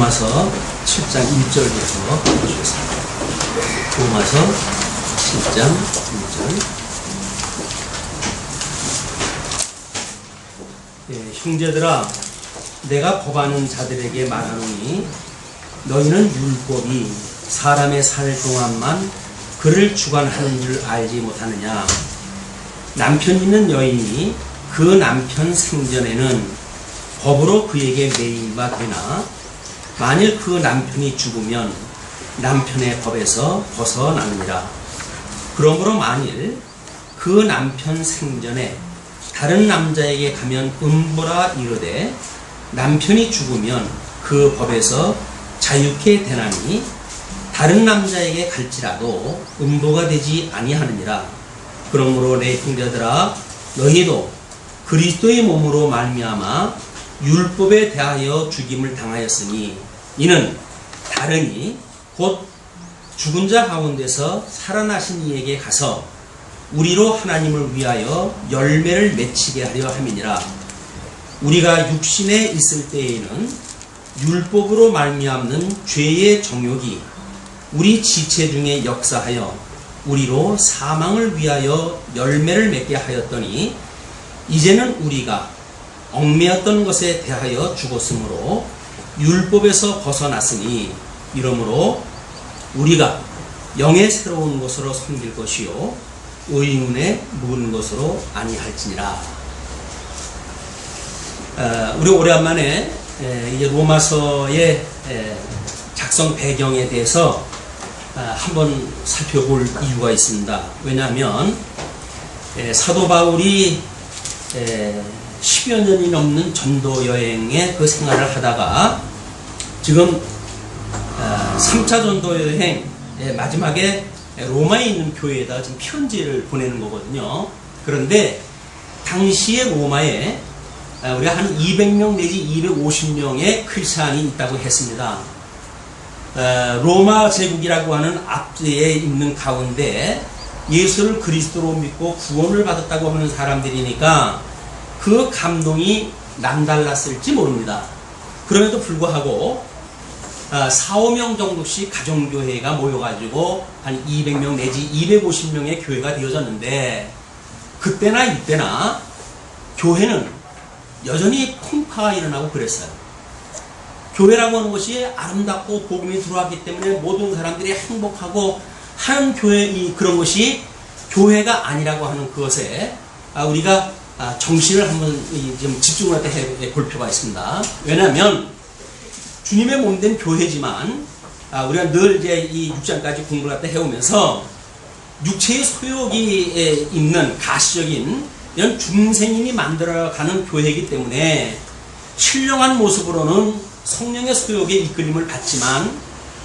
로마서 7장 1절부터 보시겠습니다. 로마서 7장 1절. 형제들아, 내가 법하는 자들에게 말하노니 너희는 율법이 사람의 살 동안만 그를 주관하는 줄 알지 못하느냐. 남편 있는 여인이 그 남편 생전에는 법으로 그에게 매임바 되나 만일 그 남편이 죽으면 남편의 법에서 벗어나느니라. 그러므로 만일 그 남편 생전에 다른 남자에게 가면 음보라 이르되 남편이 죽으면 그 법에서 자유케 되나니 다른 남자에게 갈지라도 음보가 되지 아니하느니라. 그러므로 내 형제들아, 너희도 그리스도의 몸으로 말미암아 율법에 대하여 죽임을 당하였으니 이는 다른이 곧 죽은 자 가운데서 살아나신 이에게 가서 우리로 하나님을 위하여 열매를 맺히게 하려 함이니라. 우리가 육신에 있을 때에는 율법으로 말미암는 죄의 정욕이 우리 지체 중에 역사하여 우리로 사망을 위하여 열매를 맺게 하였더니 이제는 우리가 얽매였던 것에 대하여 죽었으므로 율법에서 벗어났으니 이러므로 우리가 영의 새로운 것으로 섬길 것이요 의문에 묵은 것으로 아니할지니라. 우리 오랜만에 이제 로마서의 작성 배경에 대해서 한번 살펴볼 이유가 있습니다. 왜냐하면 사도 바울이 10여 년이 넘는 전도 여행의 그 생활을 하다가 지금 3차 전도 여행 마지막에 로마에 있는 교회에다 지금 편지를 보내는 거거든요. 그런데 당시에 로마에 우리가 한 200명 내지 250명의 크리스찬이 있다고 했습니다. 로마 제국이라고 하는 앞뒤에 있는 가운데 예수를 그리스도로 믿고 구원을 받았다고 하는 사람들이니까 그 감동이 남달랐을지 모릅니다. 그럼에도 불구하고 4, 5명 정도씩 가정교회가 모여가지고 한 200명 내지 250명의 교회가 되어졌는데 그때나 이때나 교회는 여전히 풍파가 일어나고 그랬어요. 교회라고 하는 것이 아름답고 복음이 들어왔기 때문에 모든 사람들이 행복하고 하는 그런 것이 교회가 아니라고 하는 그것에 우리가 정신을 한번 좀 집중할 때 해볼 필요가 있습니다. 왜냐하면 주님의 몸된 교회지만 우리가 늘 이제 이 6장까지 공부를 갖다 해오면서 육체의 소욕이 있는 가시적인 이런 중생인이 만들어가는 교회이기 때문에 신령한 모습으로는 성령의 소욕에 이끌림을 받지만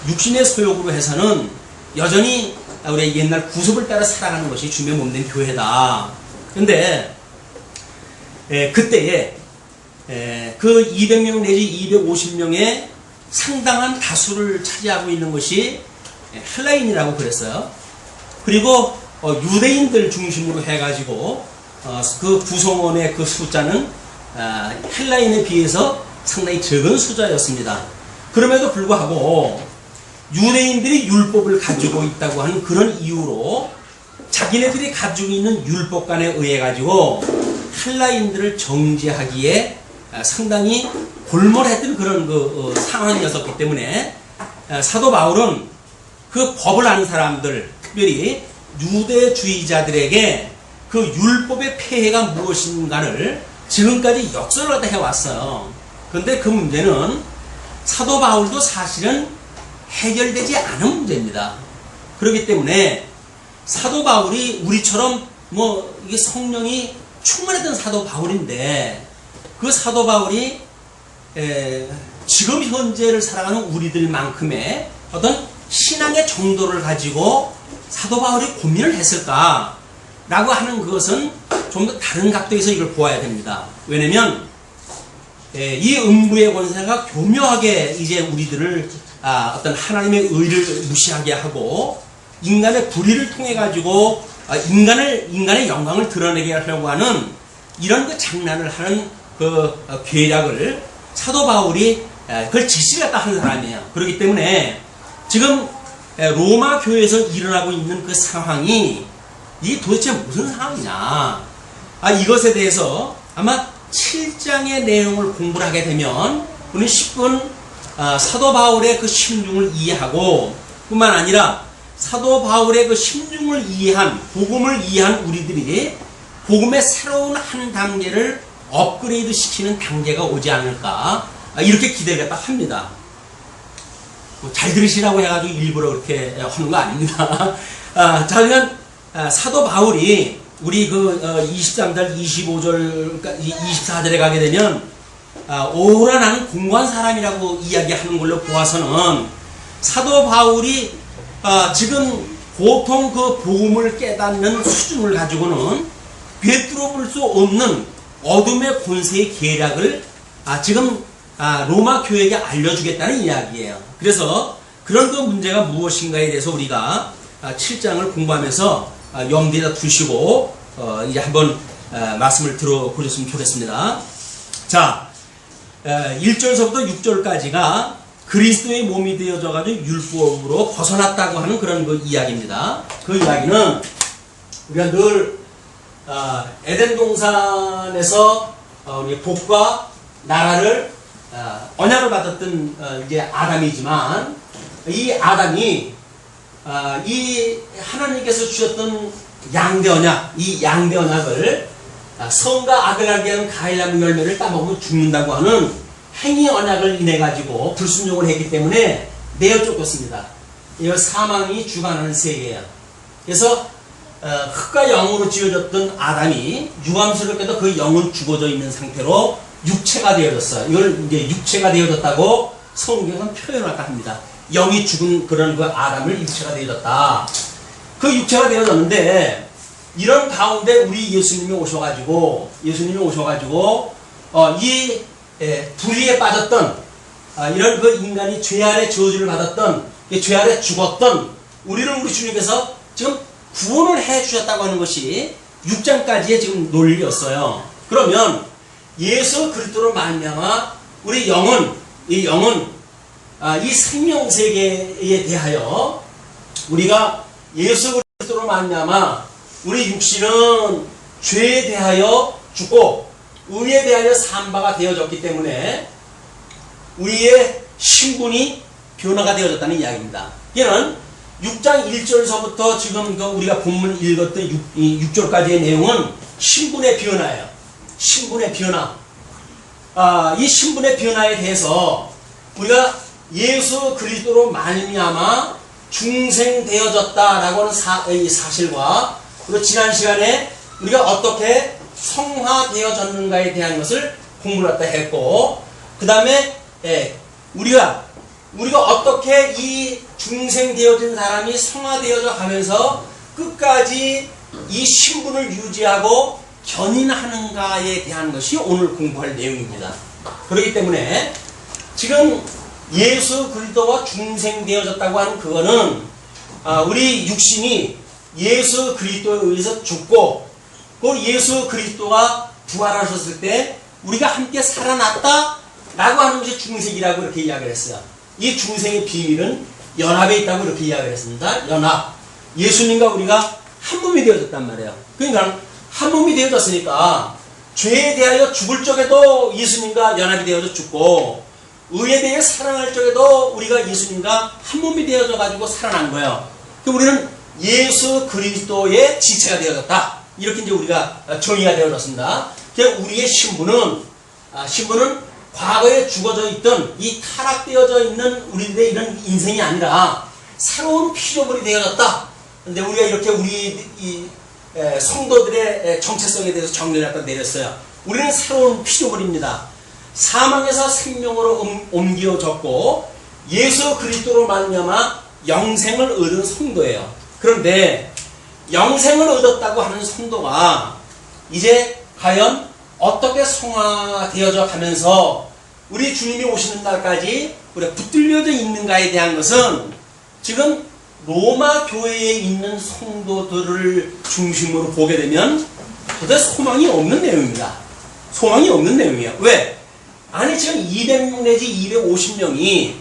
육신의 소욕으로 해서는 여전히 우리의 옛날 구습을 따라 살아가는 것이 주님의 몸된 교회다. 그런데 그때에 그 200명 내지 250명의 상당한 다수를 차지하고 있는 것이 헬라인이라고 그랬어요. 그리고 유대인들 중심으로 해가지고 그 구성원의 그 숫자는 헬라인에 비해서 상당히 적은 숫자였습니다. 그럼에도 불구하고 유대인들이 율법을 가지고 있다고 하는 그런 이유로 자기네들이 가지고 있는 율법관에 의해 가지고 헬라인들을 정죄하기에 상당히 골몰했던 그런 그 상황이었기 때문에 사도 바울은 그 법을 아는 사람들, 특별히 유대주의자들에게 그 율법의 폐해가 무엇인가를 지금까지 역설을 갖다 해왔어요. 그런데 그 문제는 사도 바울도 사실은 해결되지 않은 문제입니다. 그렇기 때문에 사도 바울이 우리처럼 이게 성령이 충만했던 사도 바울인데 그 사도 바울이 지금 현재를 살아가는 우리들만큼의 어떤 신앙의 정도를 가지고 사도 바울이 고민을 했을까 라고 하는 그것은 좀 더 다른 각도에서 이걸 보아야 됩니다. 왜냐면 이 음부의 권세가 교묘하게 이제 우리들을 어떤 하나님의 의를 무시하게 하고 인간의 불의를 통해 가지고 인간의 영광을 드러내게 하려고 하는 이런 그 장난을 하는 그 계략을 사도 바울이 그걸 지시를 갖다 한 사람이에요. 그렇기 때문에 지금 로마 교회에서 일어나고 있는 그 상황이 이게 도대체 무슨 상황이냐, 이것에 대해서 아마 7장의 내용을 공부를 하게 되면 우리는 10분 사도 바울의 그 심중을 이해하고, 뿐만 아니라 사도 바울의 그 심중을 이해한, 복음을 이해한 우리들이 복음의 새로운 한 단계를 업그레이드 시키는 단계가 오지 않을까, 이렇게 기대를 합니다. 잘 들으시라고 해가지고 일부러 그렇게 하는 거 아닙니다. 자, 그러면 사도 바울이 우리 그 23절, 25절, 24절에 가게 되면 오라 나는 공고한 사람이라고 이야기하는 걸로 보아서는 사도 바울이 지금 보통 그 복음을 깨닫는 수준을 가지고는 꿰뚫어 볼 수 없는 어둠의 권세의 계략을 지금 로마 교회에게 알려주겠다는 이야기예요. 그래서 그런 그 문제가 무엇인가에 대해서 우리가 7장을 공부하면서 염두에다 두시고 이제 한번 말씀을 들어보셨으면 좋겠습니다. 자, 1절서부터 6절까지가 그리스도의 몸이 되어져가지고 율법으로 벗어났다고 하는 그런 그 이야기입니다. 그 이야기는 우리가 늘 에덴 동산에서 우리 복과 나라를 언약을 받았던 이제 아담이지만, 이 아담이 이 하나님께서 주셨던 양대 언약, 이 양대 언약을 성과 악을 알게 하는 가해나무 열매를 따먹으면 죽는다고 하는 행위 언약을 인해 가지고 불순종을 했기 때문에 내어 쫓겼습니다. 이 사망이 주관하는 세계예요. 그래서 흙과 영으로 지어졌던 아담이 유감스럽게도 그 영은 죽어져 있는 상태로 육체가 되어졌어요. 이걸 이제 육체가 되어졌다고 성경은 표현할까 합니다. 영이 죽은 그런 그 아담을 육체가 되어졌다. 그 육체가 되어졌는데, 이런 가운데 우리 예수님이 오셔가지고 이 불의에 빠졌던 이런 그 인간이 죄 아래 저주를 받았던, 죄 아래 죽었던 우리를 우리 주님께서 지금 구원을 해 주셨다고 하는 것이 6장까지의 지금 논리였어요. 그러면 예수 그리스도로 말미암아 우리 영은 이 생명 세계에 대하여 우리가 예수 그리스도로 말미암아 우리 육신은 죄에 대하여 죽고 의에 대하여 산바가 되어졌기 때문에 우리의 신분이 변화가 되어졌다는 이야기입니다. 이는 6장 1절서부터 지금 우리가 본문 읽었던 6절까지의 내용은 신분의 변화예요. 신분의 변화. 이 신분의 변화에 대해서 우리가 예수 그리스도로 말미암아 중생되어졌다라고 하는 이 사실과, 그리고 지난 시간에 우리가 어떻게 성화되어졌는가에 대한 것을 공부를 갖다 했고, 그 다음에 우리가 어떻게 이 중생되어진 사람이 성화되어져 가면서 끝까지 이 신분을 유지하고 견인하는가에 대한 것이 오늘 공부할 내용입니다. 그렇기 때문에 지금 예수 그리스도와 중생되어졌다고 하는 그거는 우리 육신이 예수 그리스도에 의해서 죽고, 그 예수 그리스도가 부활하셨을 때 우리가 함께 살아났다 라고 하는 것이 중생이라고 이렇게 이야기를 했어요. 이 중생의 비밀은 연합에 있다고 이렇게 이야기를 했습니다. 연합. 예수님과 우리가 한 몸이 되어졌단 말이에요. 그러니까 한 몸이 되어졌으니까 죄에 대하여 죽을 적에도 예수님과 연합이 되어져 죽고, 의에 대해 살아날 적에도 우리가 예수님과 한 몸이 되어져 가지고 살아난 거예요. 그럼 우리는 예수 그리스도의 지체가 되어졌다. 이렇게 이제 우리가 정의가 되어졌습니다. 그래서 우리의 신분은 과거에 죽어져 있던 이 타락되어져 있는 우리들의 이런 인생이 아니라 새로운 피조물이 되어졌다. 근데 우리가 이렇게 우리 성도들의 정체성에 대해서 정리를 갖다 내렸어요. 우리는 새로운 피조물입니다. 사망에서 생명으로 옮겨졌고 예수 그리스도로 말미암아 영생을 얻은 성도예요. 그런데 영생을 얻었다고 하는 성도가 이제 과연 어떻게 성화되어져 가면서 우리 주님이 오시는 날까지 우리가 붙들려져 있는가에 대한 것은 지금 로마 교회에 있는 성도들을 중심으로 보게 되면 도대체 소망이 없는 내용입니다. 소망이 없는 내용이에요. 왜? 아니 지금 200명 내지 250명이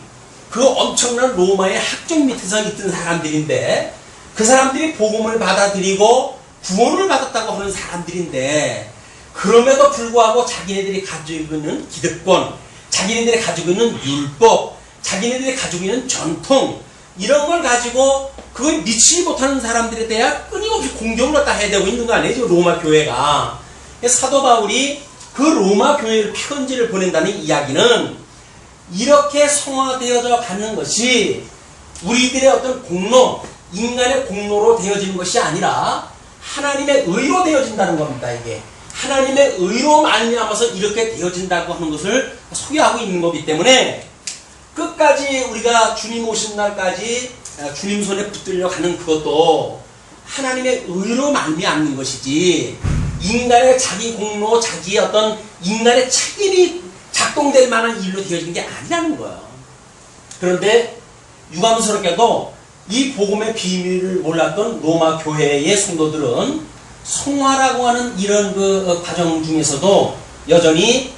그 엄청난 로마의 학종 밑에서 있던 사람들인데 그 사람들이 복음을 받아들이고 구원을 받았다고 하는 사람들인데 그럼에도 불구하고 자기네들이 가지고 있는 기득권, 자기네들이 가지고 있는 율법, 자기네들이 가지고 있는 전통 이런 걸 가지고 그걸 미치지 못하는 사람들에 대해 끊임없이 공격을 갖다 해야 되고 있는 거 아니에요? 지금 로마 교회가. 사도 바울이 그 로마 교회를 편지를 보낸다는 이야기는 이렇게 성화되어져 가는 것이 우리들의 어떤 공로, 인간의 공로로 되어지는 것이 아니라 하나님의 의로 되어진다는 겁니다. 이게 하나님의 의로 말미암아서 이렇게 되어진다고 하는 것을 소개하고 있는 거기 때문에 끝까지 우리가 주님 오신 날까지 주님 손에 붙들려 가는 그것도 하나님의 의로 말미암는 것이지 인간의 자기 공로, 자기의 어떤 인간의 책임이 작동될 만한 일로 되어진 게 아니라는 거예요. 그런데 유감스럽게도 이 복음의 비밀을 몰랐던 로마 교회의 성도들은 성화라고 하는 이런 그 과정 중에서도 여전히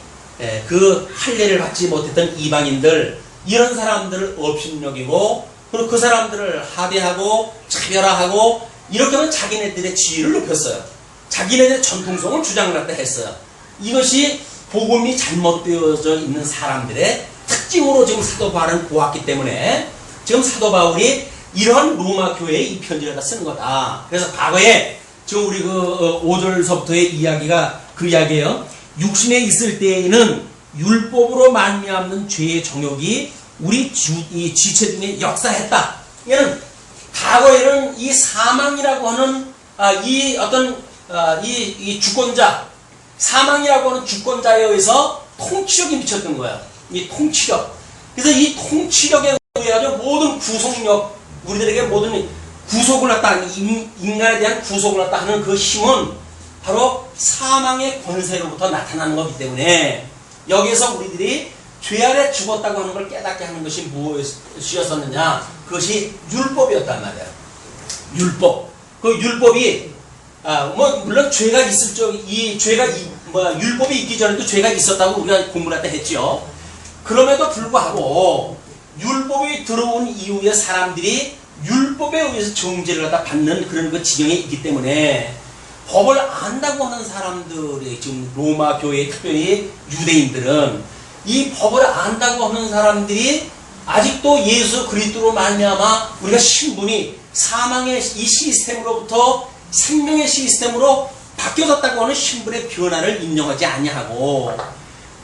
그 할례를 받지 못했던 이방인들 이런 사람들을 업신여기고 그리고 그 사람들을 하대하고 차별화하고 이렇게 하면 자기네들의 지위를 높였어요. 자기네들의 전통성을 주장을 했어요. 이것이 복음이 잘못되어져 있는 사람들의 특징으로 지금 사도 바울은 보았기 때문에 지금 사도 바울이 이런 로마 교회에 이 편지를 다 쓰는 거다. 그래서 과거에 지금 우리 그 5절서부터의 이야기가 그 이야기예요. 육신에 있을 때에는 율법으로 말미암는 죄의 정욕이 우리 이 지체 중에 역사했다. 이는 과거에는 이 사망이라고 하는 이 어떤 이 주권자, 사망이라고 하는 주권자에 의해서 통치력이 미쳤던 거야. 이 통치력. 그래서 이 통치력에 의해 모든 구속력, 우리들에게 모든 구속을 갖다, 인간에 대한 구속을 갖다 하는 그 힘은 바로 사망의 권세로부터 나타나는 거기 때문에 여기에서 우리들이 죄 아래 죽었다고 하는 걸 깨닫게 하는 것이 무엇이었었느냐? 그것이 율법이었단 말이야. 율법. 그 율법이 물론 죄가 있을 이 죄가 율법이 있기 전에도 죄가 있었다고 우리가 공부를 할 때 했죠. 그럼에도 불구하고 율법이 들어온 이후에 사람들이 율법에 의해서 정죄를 갖다 받는 그런 그 지경에 있기 때문에 법을 안다고 하는 사람들이 지금 로마 교회 특별히 유대인들은 이 법을 안다고 하는 사람들이 아직도 예수 그리스도로 말미암아 우리가 신분이 사망의 이 시스템으로부터 생명의 시스템으로 바뀌어졌다고 하는 신분의 변화를 인정하지 아니하고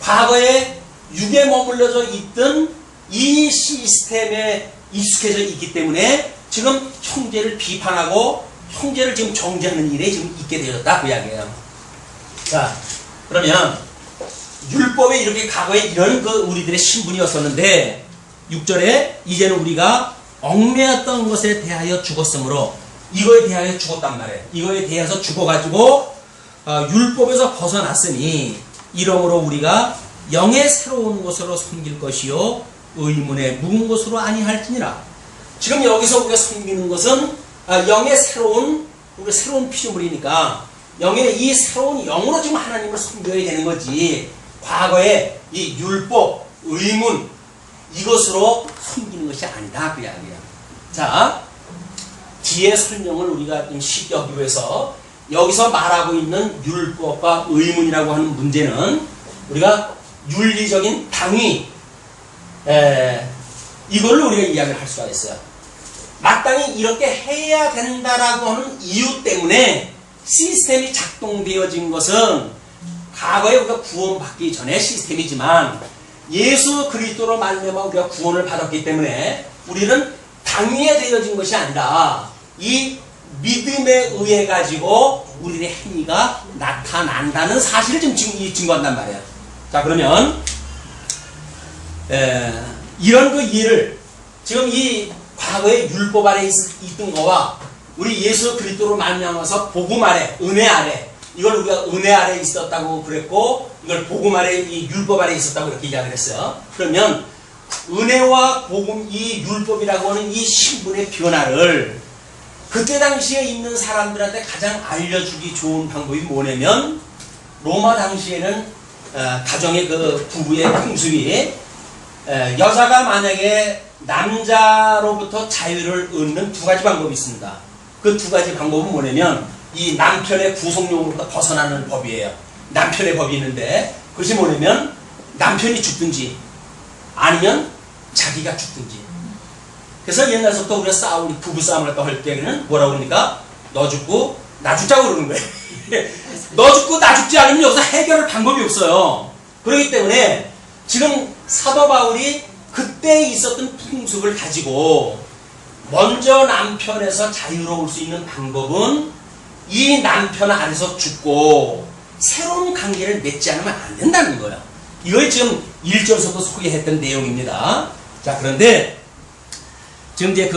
과거에 육에 머물러져 있던 이 시스템에 익숙해져 있기 때문에 지금 형제를 비판하고 형제를 지금 정죄하는 일에 지금 있게 되었다 그 이야기예요. 자, 그러면 율법에 이렇게 과거에 이런 그 우리들의 신분이었었는데 6절에 이제는 우리가 얽매였던 것에 대하여 죽었으므로 이거에 대하여 죽었단 말이에요. 이거에 대해서 죽어가지고 율법에서 벗어났으니 이러므로 우리가 영의 새로운 것으로 섬길 것이요 의문의 묵은 것으로 아니할지니라. 지금 여기서 우리가 섬기는 것은 영의 새로운 피조물이니까 영의 이 새로운 영으로 지금 하나님을 섬겨야 되는 거지. 과거에 이 율법, 의문 이것으로 섬기는 것이 아니다 그 이야기야. 자, 뒤에 설명을 우리가 좀 쉽게 하기 위해서 여기서 말하고 있는 율법과 의문이라고 하는 문제는 우리가 윤리적인 당위 이걸로 우리가 이야기를 할 수가 있어요. 마땅히 이렇게 해야 된다라고 하는 이유 때문에 시스템이 작동되어진 것은 과거에 우리가 구원받기 전에 시스템이지만 예수 그리스도로 말미암아 우리가 구원을 받았기 때문에 우리는 당위에 되어진 것이 아니라 이 믿음에 의해 가지고 우리의 행위가 나타난다는 사실을 지금 증거한단 말이에요. 자, 그러면 이런 그 일을 지금 이 과거의 율법 아래 있던 거와 우리 예수 그리스도로 말미암아서 복음 아래, 은혜 아래, 이걸 우리가 은혜 아래 있었다고 그랬고 이걸 복음 아래, 이 율법 아래 있었다고 이렇게 이야기를 했어요. 그러면 은혜와 복음, 이 율법이라고 하는 이 신분의 변화를 그때 당시에 있는 사람들한테 가장 알려주기 좋은 방법이 뭐냐면 로마 당시에는 가정의 그 부부의 풍습이 여자가 만약에 남자로부터 자유를 얻는 두 가지 방법이 있습니다. 그 두 가지 방법은 뭐냐면 이 남편의 구속력으로부터 벗어나는 법이에요. 남편의 법이 있는데 그것이 뭐냐면 남편이 죽든지 아니면 자기가 죽든지. 그래서 옛날부터 우리가 부부 싸움을 할 때는 뭐라고 그러니까 너 죽고 나 죽자고 그러는 거예요. 너 죽고 나 죽지 않으면 여기서 해결할 방법이 없어요. 그렇기 때문에 지금 사도 바울이 그때 있었던 풍습을 가지고 먼저 남편에서 자유로울 수 있는 방법은 이 남편 안에서 죽고 새로운 관계를 맺지 않으면 안 된다는 거예요. 이걸 지금 1절서도 소개했던 내용입니다. 자, 그런데 지금 이제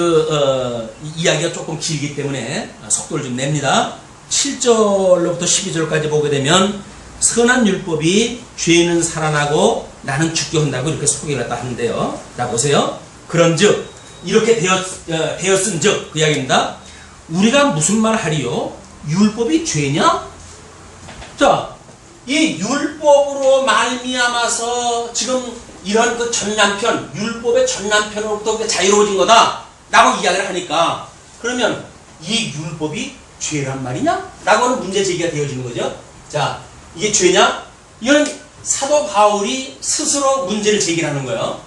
이야기가 조금 길기 때문에 속도를 좀 냅니다. 7절로부터 12절까지 보게 되면 선한 율법이 죄는 살아나고 나는 죽게 한다고 이렇게 소개를 했다 하는데요. 자, 보세요. 그런즉 이렇게 되었은즉 그 이야기입니다. 우리가 무슨 말 하리요? 율법이 죄냐? 자, 이 율법으로 말미암아서 지금 이런 그 전남편, 율법의 전남편으로부터 자유로워진 거다 라고 이야기를 하니까 그러면 이 율법이 죄란 말이냐? 라고 하는 문제 제기가 되어지는 거죠. 자, 이게 죄냐? 이건 사도 바울이 스스로 문제를 제기하는 거예요.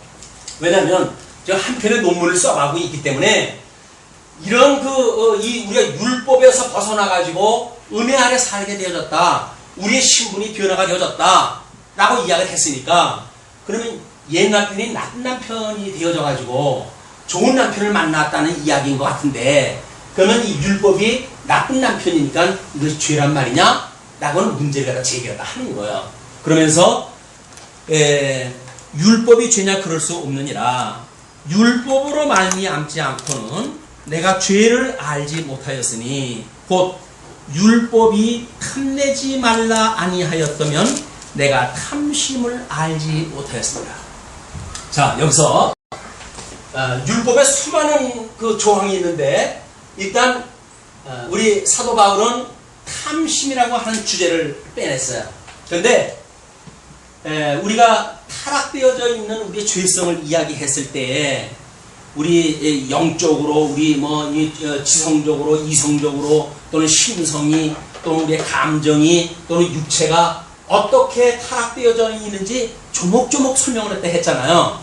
왜냐하면 제가 한 편의 논문을 써가고 있기 때문에 이런 우리가 율법에서 벗어나가지고 은혜 아래 살게 되어졌다. 우리의 신분이 변화가 되어졌다. 라고 이야기를 했으니까 그러면 옛 남편이 나쁜 남편이 되어져가지고 좋은 남편을 만났다는 이야기인 것 같은데 그러면 이 율법이 나쁜 남편이니까 이것이 죄란 말이냐? 라고는 문제를 갖다 제기하다 하는 거예요. 그러면서 율법이 죄냐 그럴 수 없느니라. 율법으로 말미암지 않고는 내가 죄를 알지 못하였으니 곧 율법이 탐내지 말라 아니하였다면 내가 탐심을 알지 못하였습니다. 자, 여기서 율법에 수많은 그 조항이 있는데 일단 우리 사도 바울은 탐심이라고 하는 주제를 빼냈어요. 그런데 우리가 타락되어져 있는 우리의 죄성을 이야기했을 때 우리 영적으로 우리 지성적으로 이성적으로 또는 심성이 또는 우리의 감정이 또는 육체가 어떻게 타락되어져 있는지 조목조목 설명을 했잖아요.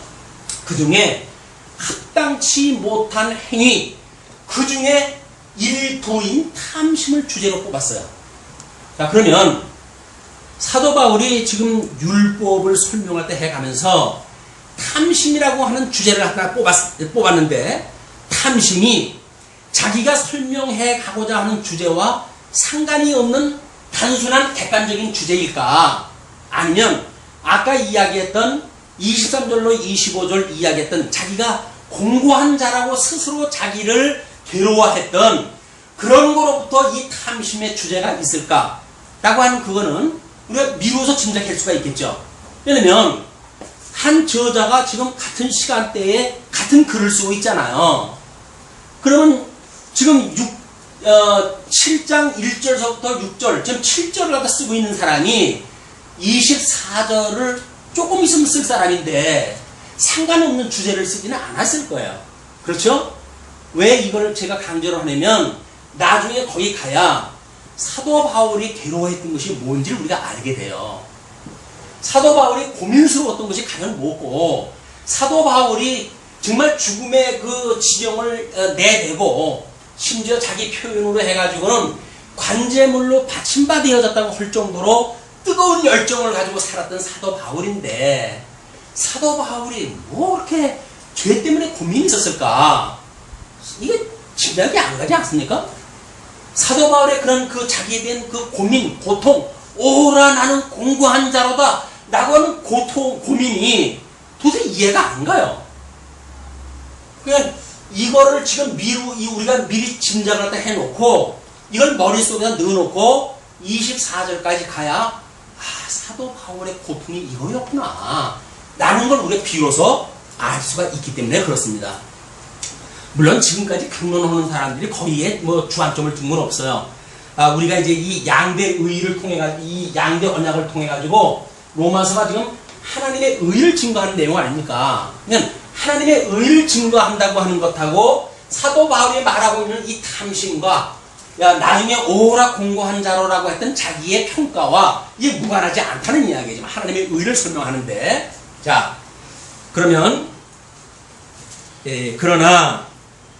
그 중에 합당치 못한 행위, 그 중에 일부인 탐심을 주제로 뽑았어요. 자, 그러면 사도 바울이 지금 율법을 설명할 때 해가면서 탐심이라고 하는 주제를 하나 뽑았는데 탐심이 자기가 설명해 가고자 하는 주제와 상관이 없는 단순한 객관적인 주제일까? 아니면 아까 이야기했던 23절로 25절 이야기했던 자기가 공고한 자라고 스스로 자기를 괴로워했던 그런 거로부터 이 탐심의 주제가 있을까? 라고 하는 그거는 우리가 미루어서 짐작할 수가 있겠죠. 왜냐면 한 저자가 지금 같은 시간대에 같은 글을 쓰고 있잖아요. 그러면 지금 7장 1절서부터 6절, 지금 7절을 갖다 쓰고 있는 사람이 24절을 조금 있으면 쓸 사람인데 상관없는 주제를 쓰지는 않았을 거예요. 그렇죠? 왜 이걸 제가 강조를 하냐면 나중에 거기 가야 사도 바울이 괴로워했던 것이 뭔지를 우리가 알게 돼요. 사도 바울이 고민스러웠던 것이 가장 뭐고 사도 바울이 정말 죽음의 그 지경을 내대고 심지어 자기 표현으로 해가지고는 관제물로 받침받아졌다고 할 정도로 뜨거운 열정을 가지고 살았던 사도 바울인데 사도 바울이 뭐 그렇게 죄 때문에 고민이 있었을까? 이게 짐작이 안 가지 않습니까? 사도 바울의 그런 그 자기에 대한 그 고민, 고통, 오라 나는 공고한 자로다 라고 하는 고민이 도저히 이해가 안 가요. 그냥 이거를 지금 우리가 미리 짐작을 다 해놓고 이걸 머릿속에 넣어놓고 24절까지 가야 사도 바울의 고통이 이거였구나 라는 걸 우리가 비로소 알 수가 있기 때문에 그렇습니다. 물론 지금까지 강론하는 사람들이 거의에 주안점을 둔 건 없어요. 우리가 이제 이 양대 의의를 통해 가지고 이 양대 언약을 통해 가지고 로마서가 지금 하나님의 의를 증거하는 내용 아닙니까? 그냥 하나님의 의를 증거한다고 하는 것하고 사도 바울이 말하고 있는 이 탐심과 나중에 오라 공고한 자로라고 했던 자기의 평가와 이게 무관하지 않다는 이야기죠. 하나님의 의를 설명하는데, 자 그러면 그러나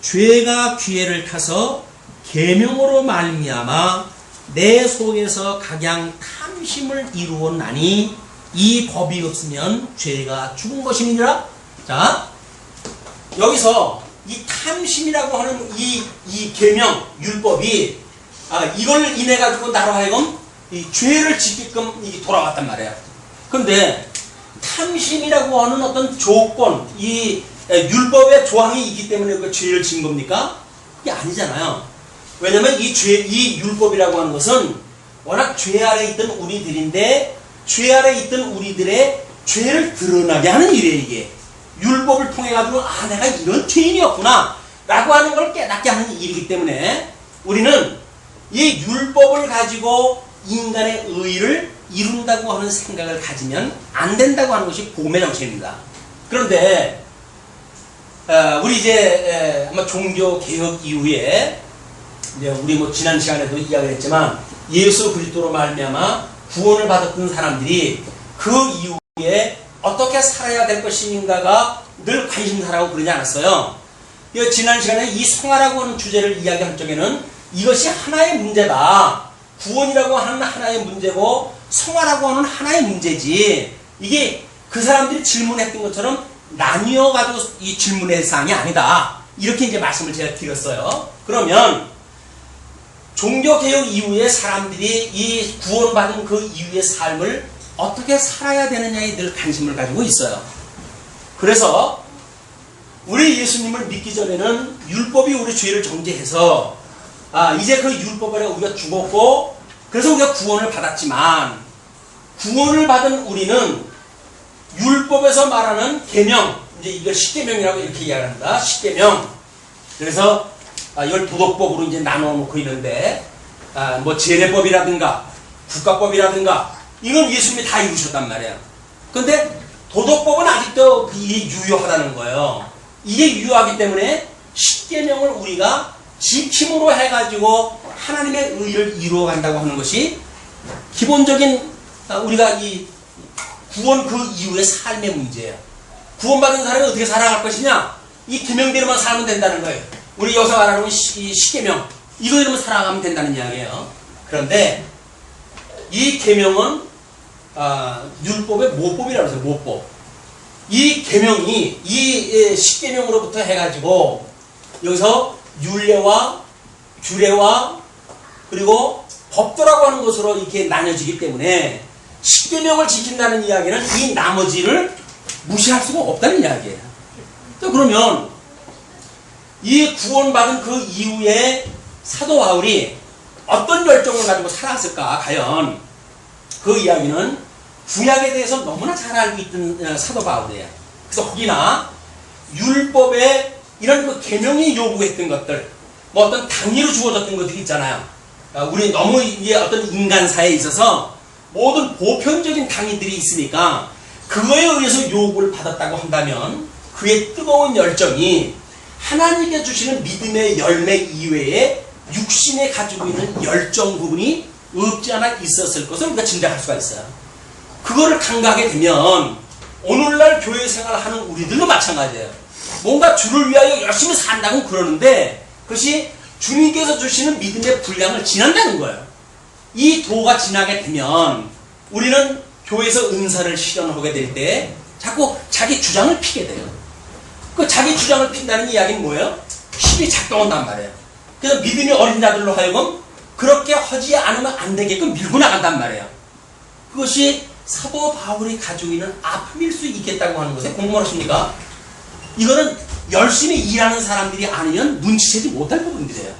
죄가 기회를 타서 계명으로 말미암아 내 속에서 각양 탐심을 이루었나니 이 법이 없으면 죄가 죽은 것이니라. 자 여기서 이 탐심이라고 하는 이 계명 율법이 이걸 인해 가지고 나로 하여금 이 죄를 짓게끔 돌아왔단 말이에요. 그런데 탐심이라고 하는 어떤 조건, 이 율법의 조항이 있기 때문에 그 죄를 지은 겁니까? 그게 아니잖아요. 왜냐면 이 율법이라고 하는 것은 워낙 죄 아래 있던 우리들인데 죄 아래 있던 우리들의 죄를 드러나게 하는 일이에요. 이게 율법을 통해 가지고 내가 이런 죄인이었구나 라고 하는 걸 깨닫게 하는 일이기 때문에 우리는 이 율법을 가지고 인간의 의를 이룬다고 하는 생각을 가지면 안 된다고 하는 것이 복음의 정체입니다. 그런데 우리 이제 아마 종교 개혁 이후에 이제 우리 지난 시간에도 이야기를 했지만 예수 그리스도로 말미암아 구원을 받았던 사람들이 그 이후에 어떻게 살아야 될 것인가가 늘 관심사라고 그러지 않았어요. 지난 시간에 이 성화라고 하는 주제를 이야기할 적에는 이것이 하나의 문제다. 구원이라고 하는 하나의 문제고 성화라고 하는 하나의 문제지. 이게 그 사람들이 질문했던 것처럼 나뉘어가지고 이 질문의 사항이 아니다. 이렇게 이제 말씀을 제가 드렸어요. 그러면 종교개혁 이후에 사람들이 이 구원받은 그 이후의 삶을 어떻게 살아야 되느냐에 늘 관심을 가지고 있어요. 그래서 우리 예수님을 믿기 전에는 율법이 우리 죄를 정죄해서 이제 그 율법 아래 우리가 죽었고 그래서 우리가 구원을 받았지만 구원을 받은 우리는 율법에서 말하는 계명, 이제 이걸 십계명이라고 이렇게 이야기합니다. 십계명. 그래서 이걸 도덕법으로 이제 나눠 놓고 있는데 뭐 제례법이라든가 국가법이라든가 이건 예수님이 다 이루셨단 말이에요. 그런데 도덕법은 아직도 이게 유효하다는 거예요. 이게 유효하기 때문에 십계명을 우리가 지킴으로 해가지고 하나님의 의를 이루어간다고 하는 것이 기본적인 우리가 이 구원 그 이후의 삶의 문제예요. 구원받은 사람이 어떻게 살아갈 것이냐? 이 계명대로만 살면 된다는 거예요. 우리 여기서 말하는 이 십계명 이거대로만 살아가면 된다는 이야기예요. 그런데 이 계명은 율법의 모법이라고 해서 모법. 이 계명이 이 십계명으로부터 해가지고 여기서 율례와 규례와 그리고 법도라고 하는 것으로 이렇게 나뉘어지기 때문에 십계명을 지킨다는 이야기는 이 나머지를 무시할 수가 없다는 이야기예요. 그러면 이 구원받은 그 이후에 사도 바울이 어떤 열정을 가지고 살았을까? 과연 그 이야기는 구약에 대해서 너무나 잘 알고 있던 사도 바울이에요. 그래서 혹이나 율법에 이런 그 계명이 요구했던 것들, 뭐 어떤 당위로 주어졌던 것들이 있잖아요. 우리 너무 이게 어떤 인간사에 있어서 모든 보편적인 당위들이 있으니까 그거에 의해서 요구를 받았다고 한다면 그의 뜨거운 열정이 하나님께 주시는 믿음의 열매 이외에 육신에 가지고 있는 열정 부분이 없지 않아 있었을 것을 우리가 짐작할 수가 있어요. 그거를 간과하게 되면 오늘날 교회 생활을 하는 우리들도 마찬가지예요. 뭔가 주를 위하여 열심히 산다고 그러는데 그것이 주님께서 주시는 믿음의 분량을 지난다는 거예요. 이 도가 지나게 되면 우리는 교회에서 은사를 실현하게 될 때 자꾸 자기 주장을 피게 돼요. 그 자기 주장을 핀다는 이야기는 뭐예요? 힘이 작동한단 말이에요. 그래서 믿음이 어린 자들로 하여금 그렇게 하지 않으면 안 되게끔 밀고 나간단 말이에요. 그것이 사도 바울이 가지고 있는 아픔일 수 있겠다고 하는 것에 공모하십니까? 이거는 열심히 일하는 사람들이 아니면 눈치채지 못할 부분들이에요.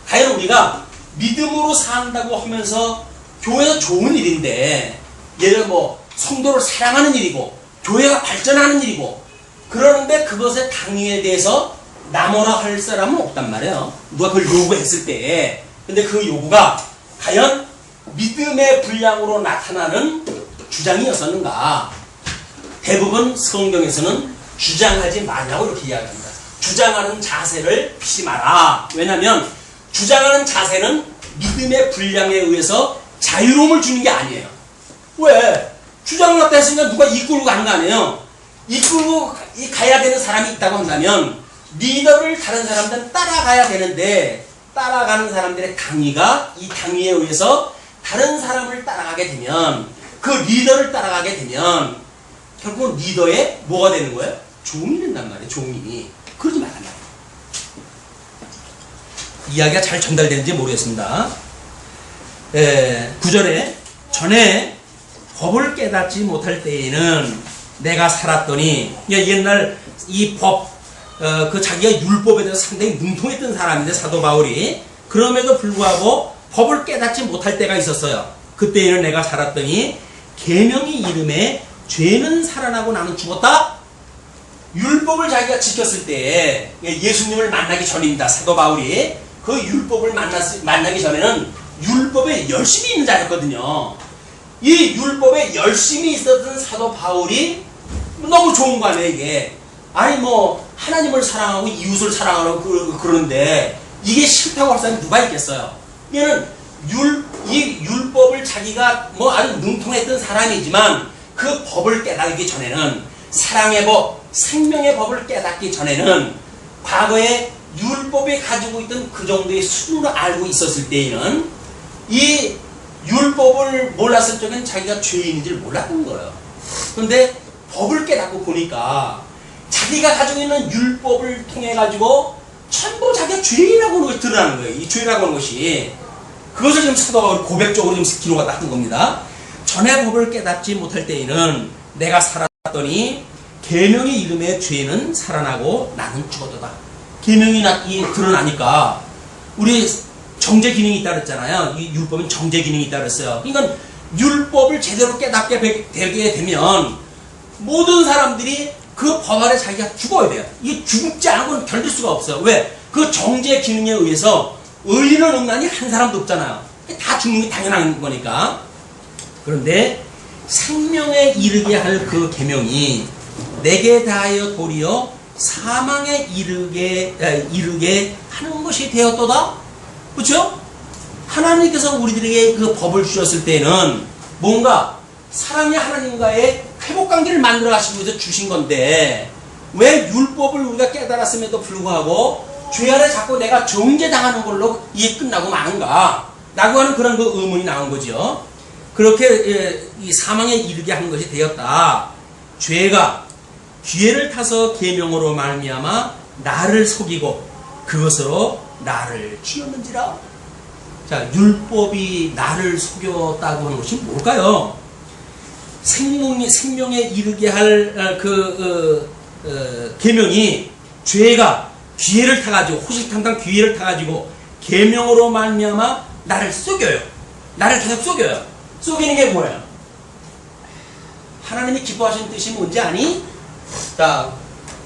과연 우리가 믿음으로 산다고 하면서 교회가 좋은 일인데 예를 뭐 성도를 사랑하는 일이고 교회가 발전하는 일이고 그러는데 그것의 당위에 대해서 나무라 할 사람은 없단 말이에요. 누가 그걸 요구했을 때. 근데 그 요구가 과연 믿음의 분량으로 나타나는 주장이었었는가? 대부분 성경에서는 주장하지 말라고 이렇게 이야기합니다. 주장하는 자세를 피지 마라. 왜냐하면 주장하는 자세는 믿음의 분량에 의해서 자유로움을 주는 게 아니에요. 왜? 주장을 갖다 했으니까 누가 이끌고 가는 거 아니에요? 이끌고 가야 되는 사람이 있다고 한다면 리더를 다른 사람들은 따라가야 되는데 따라가는 사람들의 당위가 이 당위에 의해서 다른 사람을 따라가게 되면 그 리더를 따라가게 되면 결국은 리더의 뭐가 되는 거예요? 종이 된단 말이에요. 종이. 그러지 말란 말이에요. 이야기가 잘 전달되는지 모르겠습니다. 9절에 전에 법을 깨닫지 못할 때에는 내가 살았더니 옛날 이 법, 그 자기가 율법에 대해서 상당히 능통했던 사람인데 사도 바울이 그럼에도 불구하고 법을 깨닫지 못할 때가 있었어요. 그때에는 내가 살았더니 계명이 이름에 죄는 살아나고 나는 죽었다. 율법을 자기가 지켰을 때 예수님을 만나기 전입니다. 사도 바울이 그 율법을 만나기 전에는 율법에 열심히 있는 자였거든요. 이 율법에 열심히 있었던 사도 바울이 너무 좋은 거 아니에요 이게. 아니 뭐 하나님을 사랑하고 이웃을 사랑하고 그러는데 이게 싫다고 할 사람이 누가 있겠어요. 얘는 이 율법을 자기가 뭐 아주 능통했던 사람이지만 그 법을 깨닫기 전에는 사랑의 법, 생명의 법을 깨닫기 전에는 과거에 율법이 가지고 있던 그 정도의 수준으로 알고 있었을 때에는 이 율법을 몰랐을 적엔 자기가 죄인인지를 몰랐던 거예요. 그런데 법을 깨닫고 보니까 자기가 가지고 있는 율법을 통해 가지고 전부 자기가 죄인이라고 하는 것이 드러나는 거예요. 이 죄라고 하는 것이. 그것을 지금 사도가 고백적으로 지금 기록하다 하는 겁니다. 전에 법을 깨닫지 못할 때에는 내가 살았더니 계명의 이름의 죄는 살아나고 나는 죽었도다. 계명이 드러나니까 우리 정죄 기능이 있다 그랬잖아요. 이 율법은 정죄 기능이 있다 그랬어요. 그러니까 율법을 제대로 깨닫게 되게 되면 모든 사람들이 그 법 아래 자기가 죽어야 돼요. 이게 죽지 않고는 견딜 수가 없어요. 왜? 그 정죄 기능에 의해서 의인은 없나니 한 사람도 없잖아요. 다 죽는 게 당연한 거니까. 그런데 생명에 이르게 할 그 계명이 내게 다하여 도리어 사망에 이르게 하는 것이 되었도다. 그렇죠? 하나님께서 우리들에게 그 법을 주셨을 때는 뭔가 사랑의 하나님과의 회복관계를 만들어 가시기 위해서 주신 건데 왜 율법을 우리가 깨달았음에도 불구하고 죄 아래 자꾸 내가 정죄당하는 걸로 이게 끝나고 마는가 라고 하는 그런 그 의문이 나온 거죠. 그렇게 이 사망에 이르게 한 것이 되었다. 죄가 기회를 타서 계명으로 말미암아 나를 속이고 그것으로 나를 치었는지라. 자, 율법이 나를 속였다고 하는 것이 뭘까요? 생명에 이르게 할 계명이 죄가 기회를 타가지고 호시탐탐 기회를 타가지고 계명으로 말미암아 나를 속여요. 나를 계속 속여요. 속이는 게 뭐예요? 하나님이 기뻐하시는 뜻이 뭔지 아니? 자,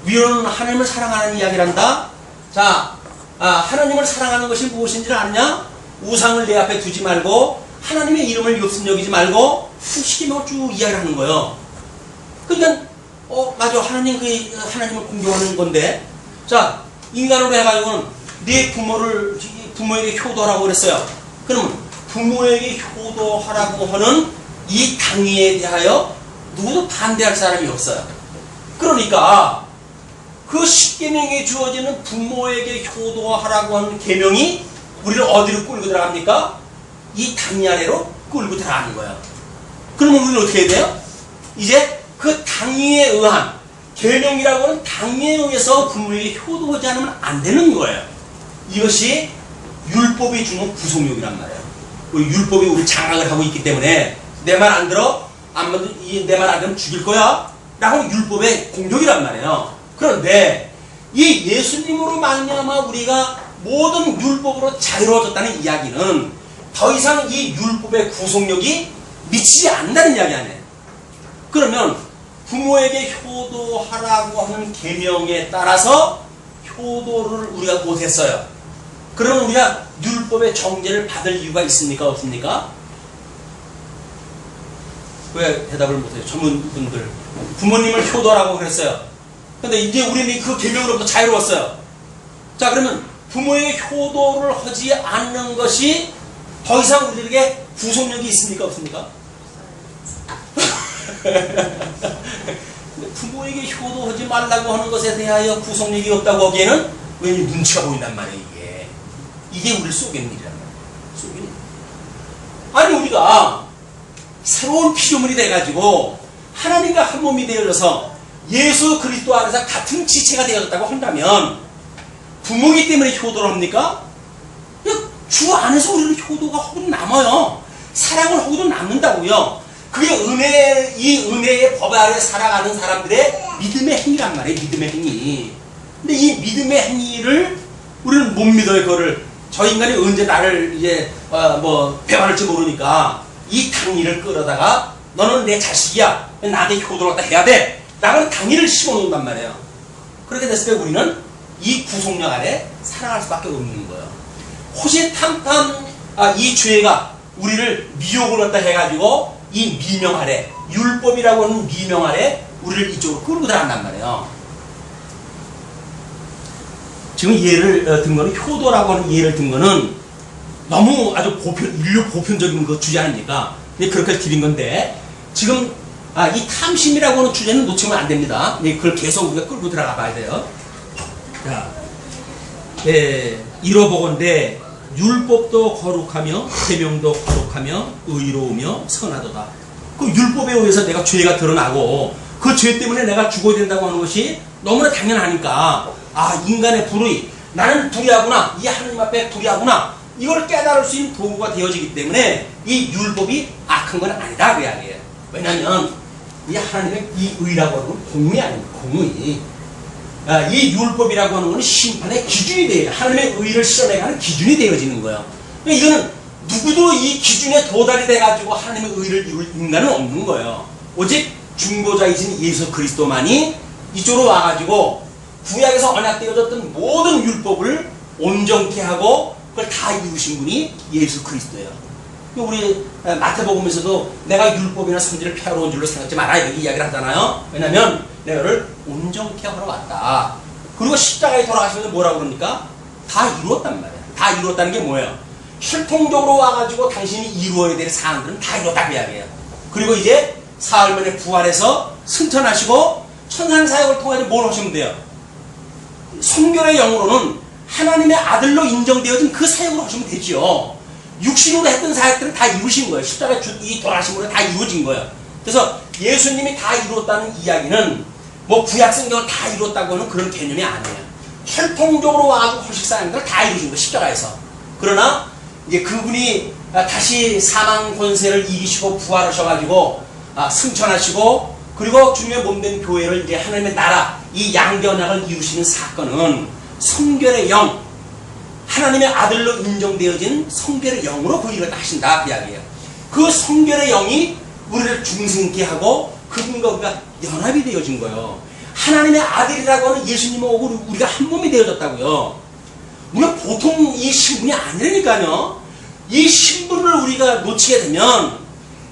위로는 하나님을 사랑하는 이야기란다. 자, 하나님을 사랑하는 것이 무엇인지를 아느냐? 우상을 내 앞에 두지 말고 하나님의 이름을 욕심여기지 말고 시키면 쭉 이야기를 하는 거예요. 그러니까 맞아, 하나님을 공경하는 건데, 자, 인간으로 해가지고는 네 부모에게 효도하라고 그랬어요. 그러면 부모에게 효도하라고 하는 이 당위에 대하여 누구도 반대할 사람이 없어요. 그러니까 그 십계명이 주어지는 부모에게 효도하라고 하는 계명이 우리를 어디로 끌고 들어갑니까? 이 당위 아래로 끌고 들어가는 거예요. 그러면 우리는 어떻게 해야 돼요? 이제 그 당위에 의한 계명이라고 하는 당위에 의해서 부모에게 효도하지 않으면 안 되는 거예요. 이것이 율법이 주는 구속력이란 말이에요. 율법이 우리 장악을 하고 있기 때문에 내 말 안 들어? 내 말 안 들으면 죽일 거야? 라고 율법의 공격이란 말이에요. 그런데 이 예수님으로 말미암아 우리가 모든 율법으로 자유로워졌다는 이야기는 더 이상 이 율법의 구속력이 미치지 않는다는 이야기 아니에요. 그러면 부모에게 효도하라고 하는 계명에 따라서 효도를 우리가 못했어요. 그러면 우리가 율법의 정죄를 받을 이유가 있습니까? 없습니까? 왜 대답을 못해요? 전문분들. 부모님을 효도라고 그랬어요. 근데 이제 우리는 그 계명으로부터 자유로웠어요. 자, 그러면 부모에게 효도를 하지 않는 것이 더 이상 우리에게 구속력이 있습니까? 없습니까? 부모에게 효도하지 말라고 하는 것에 대하여 구속력이 없다고 하기에는 왠지 눈치가 보인단 말이에요, 이게. 이게 우리를 속이는 일이란 말이에요. 속이는 일. 아니, 우리가 새로운 피조물이 돼가지고 하나님과 한 몸이 되어져서 예수 그리스도 안에서 같은 지체가 되어졌다고 한다면 부모이기 때문에 효도를 합니까? 주 안에서 우리는 효도가 혹은 남아요. 사랑을 하고도 남는다고요. 그게 이 은혜의 법 아래 살아가는 사람들의 믿음의 행위란 말이에요. 믿음의 행위. 근데 이 믿음의 행위를 우리는 못 믿어요. 그거를. 저 인간이 언제 나를 이제 배반할지 모르니까 이 당리를 끌어다가 너는 내 자식이야. 나한테 효도를 갖다 해야 돼. 나는 당리를 심어놓는단 말이에요. 그렇게 됐을 때 우리는 이 구속력 아래 살아갈 수밖에 없는 거예요. 호시탐탐 이 죄가 우리를 미혹을 갖다 해가지고 이 미명 아래, 율법이라고 하는 미명 아래 우리를 이쪽으로 끌고 들어간단 말이에요. 지금 예를 든 거는, 효도라고 하는 예를 든 거는 너무 아주 인류 보편적인 그 주제 아닙니까? 그렇게 드린 건데, 지금 이 탐심이라고 하는 주제는 놓치면 안 됩니다. 그걸 계속 우리가 끌고 들어가 봐야 돼요. 자, 이러보건대 율법도 거룩하며 계명도 거룩하며 의로우며 선하도다. 그 율법에 의해서 내가 죄가 드러나고 그 죄 때문에 내가 죽어야 된다고 하는 것이 너무나 당연하니까, 인간의 불의, 나는 불의하구나, 이 하나님 앞에 불의하구나, 이걸 깨달을 수 있는 도구가 되어지기 때문에 이 율법이 악한 건 아니다, 그 이야기예요. 왜냐하면 이 하나님의 이 의라고 하는 건 공의 아닙니까? 공의. 이 율법이라고 하는 것은 심판의 기준이 돼요. 하나님의 의를 실현해가는 기준이 되어지는 거예요. 이거는 누구도 이 기준에 도달이 돼가지고 하나님의 의를 이룰 인간은 없는 거예요. 오직 중보자이신 예수 그리스도만이 이쪽으로 와가지고 구약에서 언약되어졌던 모든 율법을 온전케 하고 그걸 다 이루신 분이 예수 그리스도예요. 우리 마태복음에서도 내가 율법이나 선지를 폐하러 온 줄로 생각지 마라, 이렇게 이야기를 하잖아요. 왜냐하면 내가 너를 온전케 하러 왔다. 그리고 십자가에 돌아가시면서 뭐라고 그럽니까? 다 이루었단 말이에요. 다 이루었다는 게 뭐예요? 혈통적으로 와가지고 당신이 이루어야 될 사항들은 다 이뤘다, 그 이야기예요. 그리고 이제 사흘 만에 부활해서 승천하시고 천상사역을 통해서 뭘 하시면 돼요? 성결의 영으로는 하나님의 아들로 인정되어진 그 사역을 하시면 되죠. 육신으로 했던 사역들은 다 이루신 거예요. 십자가에 이 돌아가심으로 다 이루어진 거예요. 그래서 예수님이 다 이루었다는 이야기는 뭐 구약 성경을 다 이루었다고 하는 그런 개념이 아니에요. 혈통적으로 와가지고 허식사역들을 다 이루신 거예요, 십자가에서. 그러나 이제 그분이 다시 사망 권세를 이기시고 부활하셔가지고 승천하시고 그리고 주님의 몸된 교회를 이제 하나님의 나라, 이 양변학을 이루시는 사건은 성결의 영, 하나님의 아들로 인정되어진 성결의 영으로 그 일을 하신다, 그 이야기예요. 그 성결의 영이 우리를 중생케 하고 그분과 우리가 연합이 되어진 거예요. 하나님의 아들이라고 하는 예수님하고 우리가 한 몸이 되어졌다고요. 우리가 보통 이 신분이 아니라니까요. 이 신분을 우리가 놓치게 되면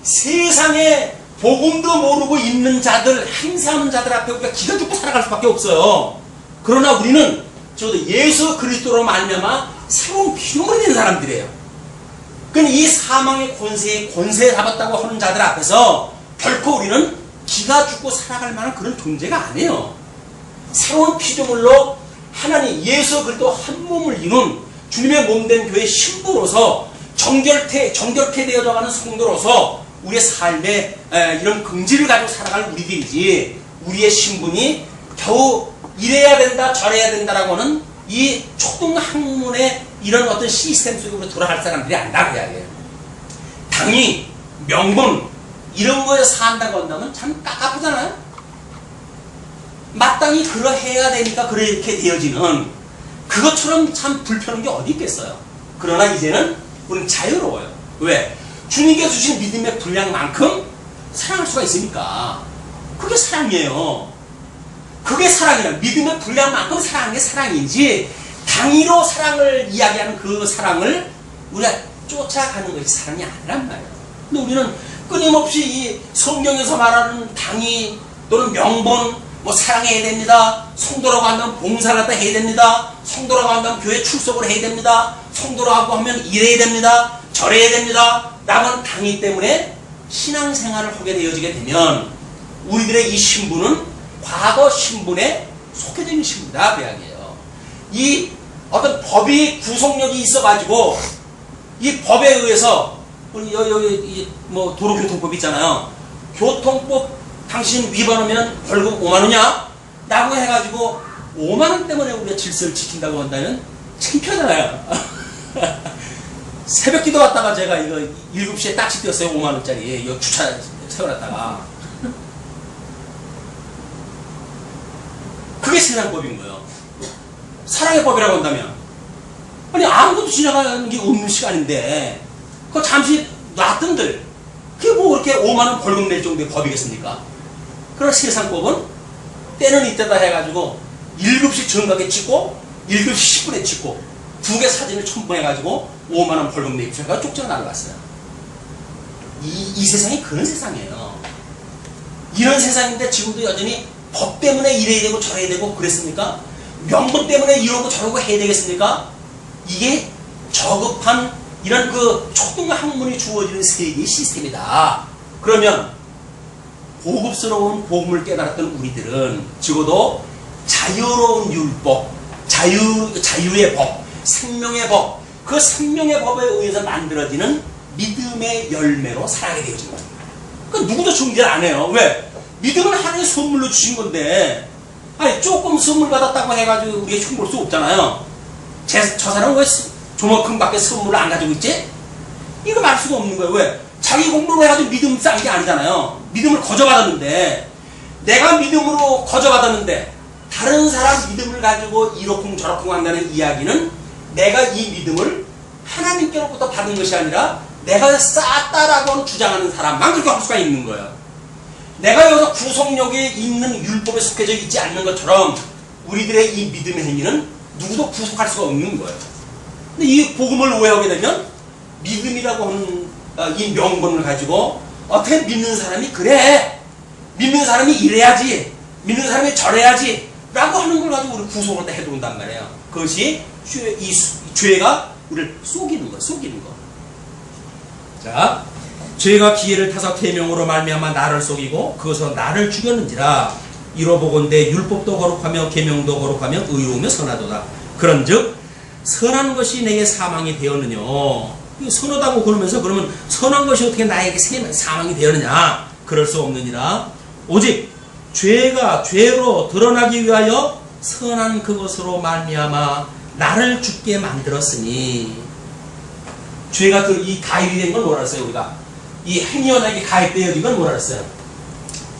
세상에 복음도 모르고 있는 자들, 행세하는 자들 앞에 우리가 기가 죽고 살아갈 수밖에 없어요. 그러나 우리는 저도 예수 그리스도로 말미암아 새로운 피조물이 된 사람들이에요. 그러니까 이 사망의 권세에 잡았다고 하는 자들 앞에서 결코 우리는 기가 죽고 살아갈 만한 그런 존재가 아니에요. 새로운 피조물로 하나님 예수 그리스도 한 몸을 이룬 주님의 몸된 교회 신부로서 정결케 되어져가는 성도로서 우리의 삶에 이런 긍지를 가지고 살아갈 우리들이지, 우리의 신분이 겨우 이래야 된다 저래야 된다라고 하는 이 초등학문의 이런 어떤 시스템 속으로 돌아갈 사람들이 아니다, 그 이야기예요. 당이 명분 이런 거에 산다고 한다면 참 깝깝하잖아요. 마땅히 그러해야 되니까 그렇게 되어지는 그것처럼 참 불편한 게 어디 있겠어요. 그러나 이제는 우리는 자유로워요. 왜? 주님께서 주신 믿음의 분량만큼 사랑할 수가 있으니까. 그게 사랑이에요. 그게 사랑이라. 믿음의 분량만큼 사랑하는 게 사랑이지, 당위로 사랑을 이야기하는 그 사랑을 우리가 쫓아가는 것이 사랑이 아니란 말이에요. 근데 우리는 끊임없이 이 성경에서 말하는 당위 또는 명분, 뭐 사랑해야 됩니다. 성도라고 하면 봉사를 다 해야 됩니다. 성도라고 하면 교회 출석을 해야 됩니다. 성도라고 하면 일해야 됩니다. 절해야 됩니다. 라는 당위 때문에 신앙생활을 하게 되어지게 되면 우리들의 이 신분은 과거 신분에 속해져 있는 신분이다 그 이야기예요. 이 어떤 법이 구속력이 있어가지고 이 법에 의해서 여기 뭐 도로교통법 있잖아요. 교통법 당신 위반하면 벌금 5만 원이야? 라고 해가지고 5만 원 때문에 우리가 질서를 지킨다고 한다면 창피하잖아요. 새벽 기도 왔다가 제가 이거 7시에 딱지 띄었어요. 5만 원짜리 이거 주차 세워놨다가. 그게 세상법인 거예요. 사랑의 법이라고 한다면 아니 아무것도 지나가는 게 없는 시간인데 그거 잠시 놨던들 그게 뭐 그렇게 5만 원 벌금 낼 정도의 법이겠습니까? 그러나 세상법은 때는 이때다 해가지고 7시 정각에 찍고 7시 10분에 찍고 2개 사진을 첨부해가지고 5만 원 벌금 내고 제가 쪽지가 날아갔어요. 이 세상이 그런 세상이에요. 이런 세상인데 지금도 여전히 법 때문에 이래야 되고 저래야 되고 그랬습니까? 명분 때문에 이러고 저러고 해야 되겠습니까? 이게 저급한 이런 그 초등 학문이 주어지는 세계의 시스템이다. 그러면 고급스러운 복음을 깨달았던 우리들은 적어도 자유로운 율법, 자유의 법, 생명의 법, 그 생명의 법에 의해서 만들어지는 믿음의 열매로 살아가게 되어진 겁니다. 그 누구도 중재를 안 해요. 왜? 믿음은 하나의 선물로 주신 건데, 아니 조금 선물 받았다고 해가지고 우리가 흉볼 수 없잖아요. 저 사람은 왜 조만큼 밖에 선물을 안 가지고 있지? 이거 말 수가 없는 거예요. 왜? 자기 공부를 해가지고 믿음 쌓은 게 아니잖아요. 믿음을 거저받았는데, 내가 믿음으로 거저받았는데 다른 사람 믿음을 가지고 이러쿵저러쿵 한다는 이야기는 내가 이 믿음을 하나님께로부터 받은 것이 아니라 내가 쌓았다라고 주장하는 사람만 그렇게 할 수가 있는 거예요. 내가 여기서 구속력에 있는 율법에 속해져 있지 않는 것처럼 우리들의 이 믿음의 행위는 누구도 구속할 수가 없는 거예요. 근데 이 복음을 오해하게 되면 믿음이라고 하는 이 명분을 가지고 어떻게 믿는 사람이 그래, 믿는 사람이 이래야지, 믿는 사람이 저래야지 라고 하는 걸 가지고 우리 구속을 다 해놓는단 말이에요. 그것이 이 죄가 우리를 속이는 거예요. 속이는 거. 자, 죄가 기회를 타서 계명으로 말미암아 나를 속이고 그것으로 나를 죽였는지라. 이로보건대 율법도 거룩하며 계명도 거룩하며 의로우며 선하도다. 그런즉 선한 것이 내게 사망이 되었느냐. 선하다고 그러면서 그러면 선한 것이 어떻게 나에게 사망이 되었느냐. 그럴 수 없느니라. 오직 죄가 죄로 드러나기 위하여 선한 그것으로 말미암아 나를 죽게 만들었으니. 죄가 이 가입이 된 걸 뭐라 했어요? 우리가 이 행위 언약이 가입되어진 건 뭐라 했어요?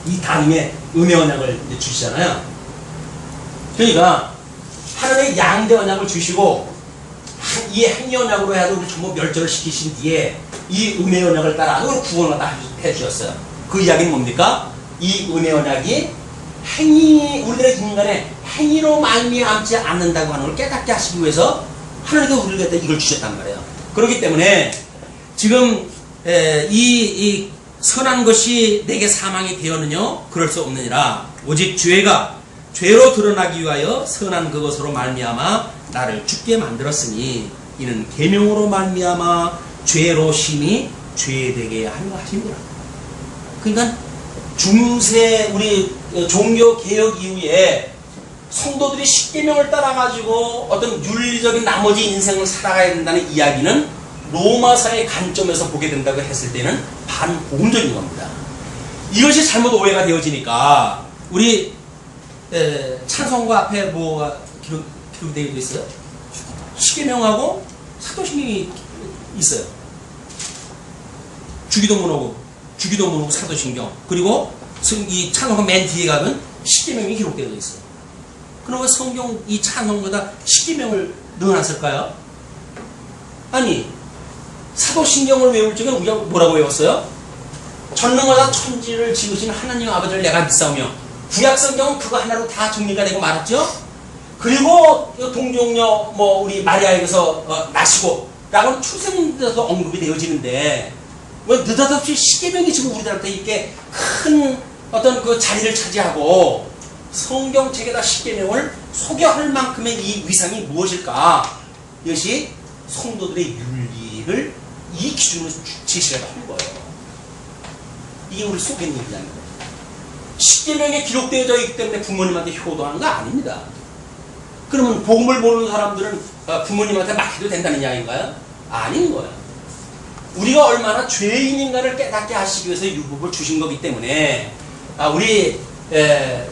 이 단임의 은혜 언약을 주시잖아요. 그러니까 하나님의 양대 언약을 주시고 이 행위 언약으로 해서 우리 전부 멸절을 시키신 뒤에 이 은혜 언약을 따라 구원을 다 해주셨어요. 그 이야기는 뭡니까? 이 은혜 언약이 우리들의 인간의 행위로 말미암지 않는다고 하는 걸 깨닫게 하시기 위해서 하나님께서 우리를 갖다 이걸 주셨단 말이에요. 그렇기 때문에 지금 이 선한 것이 내게 사망이 되었느냐? 그럴 수 없느니라. 오직 죄가 죄로 드러나기 위하여 선한 그것으로 말미암아 나를 죽게 만들었으니 이는 계명으로 말미암아 죄로 심히 죄되게 하려 하심이라. 그러니까 중세 우리 종교 개혁 이후에 성도들이 십계명을 따라가지고 어떤 윤리적인 나머지 인생을 살아가야 된다는 이야기는 로마서의 관점에서 보게 된다고 했을 때는 반복음적인 겁니다. 이것이 잘못 오해가 되어지니까 우리 찬송가 앞에 뭐가 기록되어 있어요? 십계명하고 사도신경이 있어요. 주기도문하고 사도신경, 그리고 이 찬송가 맨 뒤에 가면 십계명이 기록되어 있어요. 그럼 왜 성경 이 찬송가에다 십계명을 넣어놨을까요? 아니, 사도신경을 외울 적에 우리가 뭐라고 외웠어요? 전능하사 천지를 지으신 하나님 아버지를 내가 믿사오며, 구약성경은 그거 하나로 다 정리가 되고 말았죠? 그리고 동정녀 우리 마리아에게서 나시고 라고는 출생에서 언급이 되어지는데 뭐 느닷없이 십계명이 지금 우리들한테 이렇게 큰 어떤 그 자리를 차지하고 성경책에다 십계명을 소개할 만큼의 이 위상이 무엇일까? 이것이 성도들의 윤리를 이 기준으로 제시를 한 거예요. 이게 우리 속인 얘기잖아요. 십계명에 기록되어져 있기 때문에 부모님한테 효도하는 거 아닙니다. 그러면 복음을 모르는 사람들은 부모님한테 맡겨도 된다는 이야기인가요? 아닌 거예요. 우리가 얼마나 죄인인가를 깨닫게 하시기 위해서 율법을 주신 거기 때문에 우리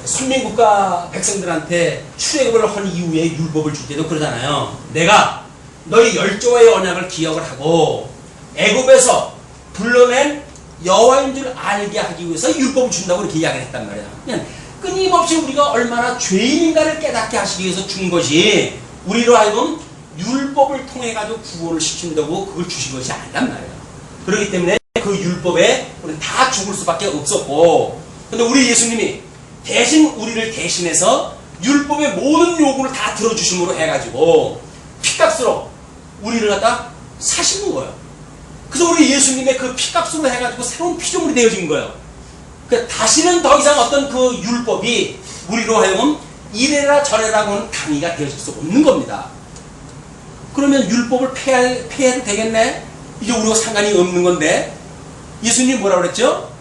선민국가 백성들한테 출애굽을 한 이후에 율법을 줄 때도 그러잖아요. 내가 너희 열조의 언약을 기억을 하고 애굽에서 불러낸 여호와인 줄 알게 하기 위해서 율법을 준다고 이렇게 이야기를 했단 말이에요. 그냥 끊임없이 우리가 얼마나 죄인인가를 깨닫게 하시기 위해서 준 것이 우리로 하여금 율법을 통해 가지고 구원을 시킨다고 그걸 주신 것이 아니란 말이에요. 그렇기 때문에 그 율법에 우리는 다 죽을 수밖에 없었고, 근데 우리 예수님이 대신 우리를 대신해서 율법의 모든 요구를 다 들어주심으로 해가지고 피값으로 우리를 갖다 사시는 거예요. 그래서 우리 예수님의 그 피값으로 해가지고 새로운 피조물이 되어진 거예요. 그러니까 다시는 더 이상 어떤 그 율법이 우리로 하여금 이래라 저래라고 하는 강의가 되어질 수 없는 겁니다. 그러면 율법을 폐해도 되겠네? 이제 우리가 상관이 없는 건데, 예수님이 뭐라고 그랬죠?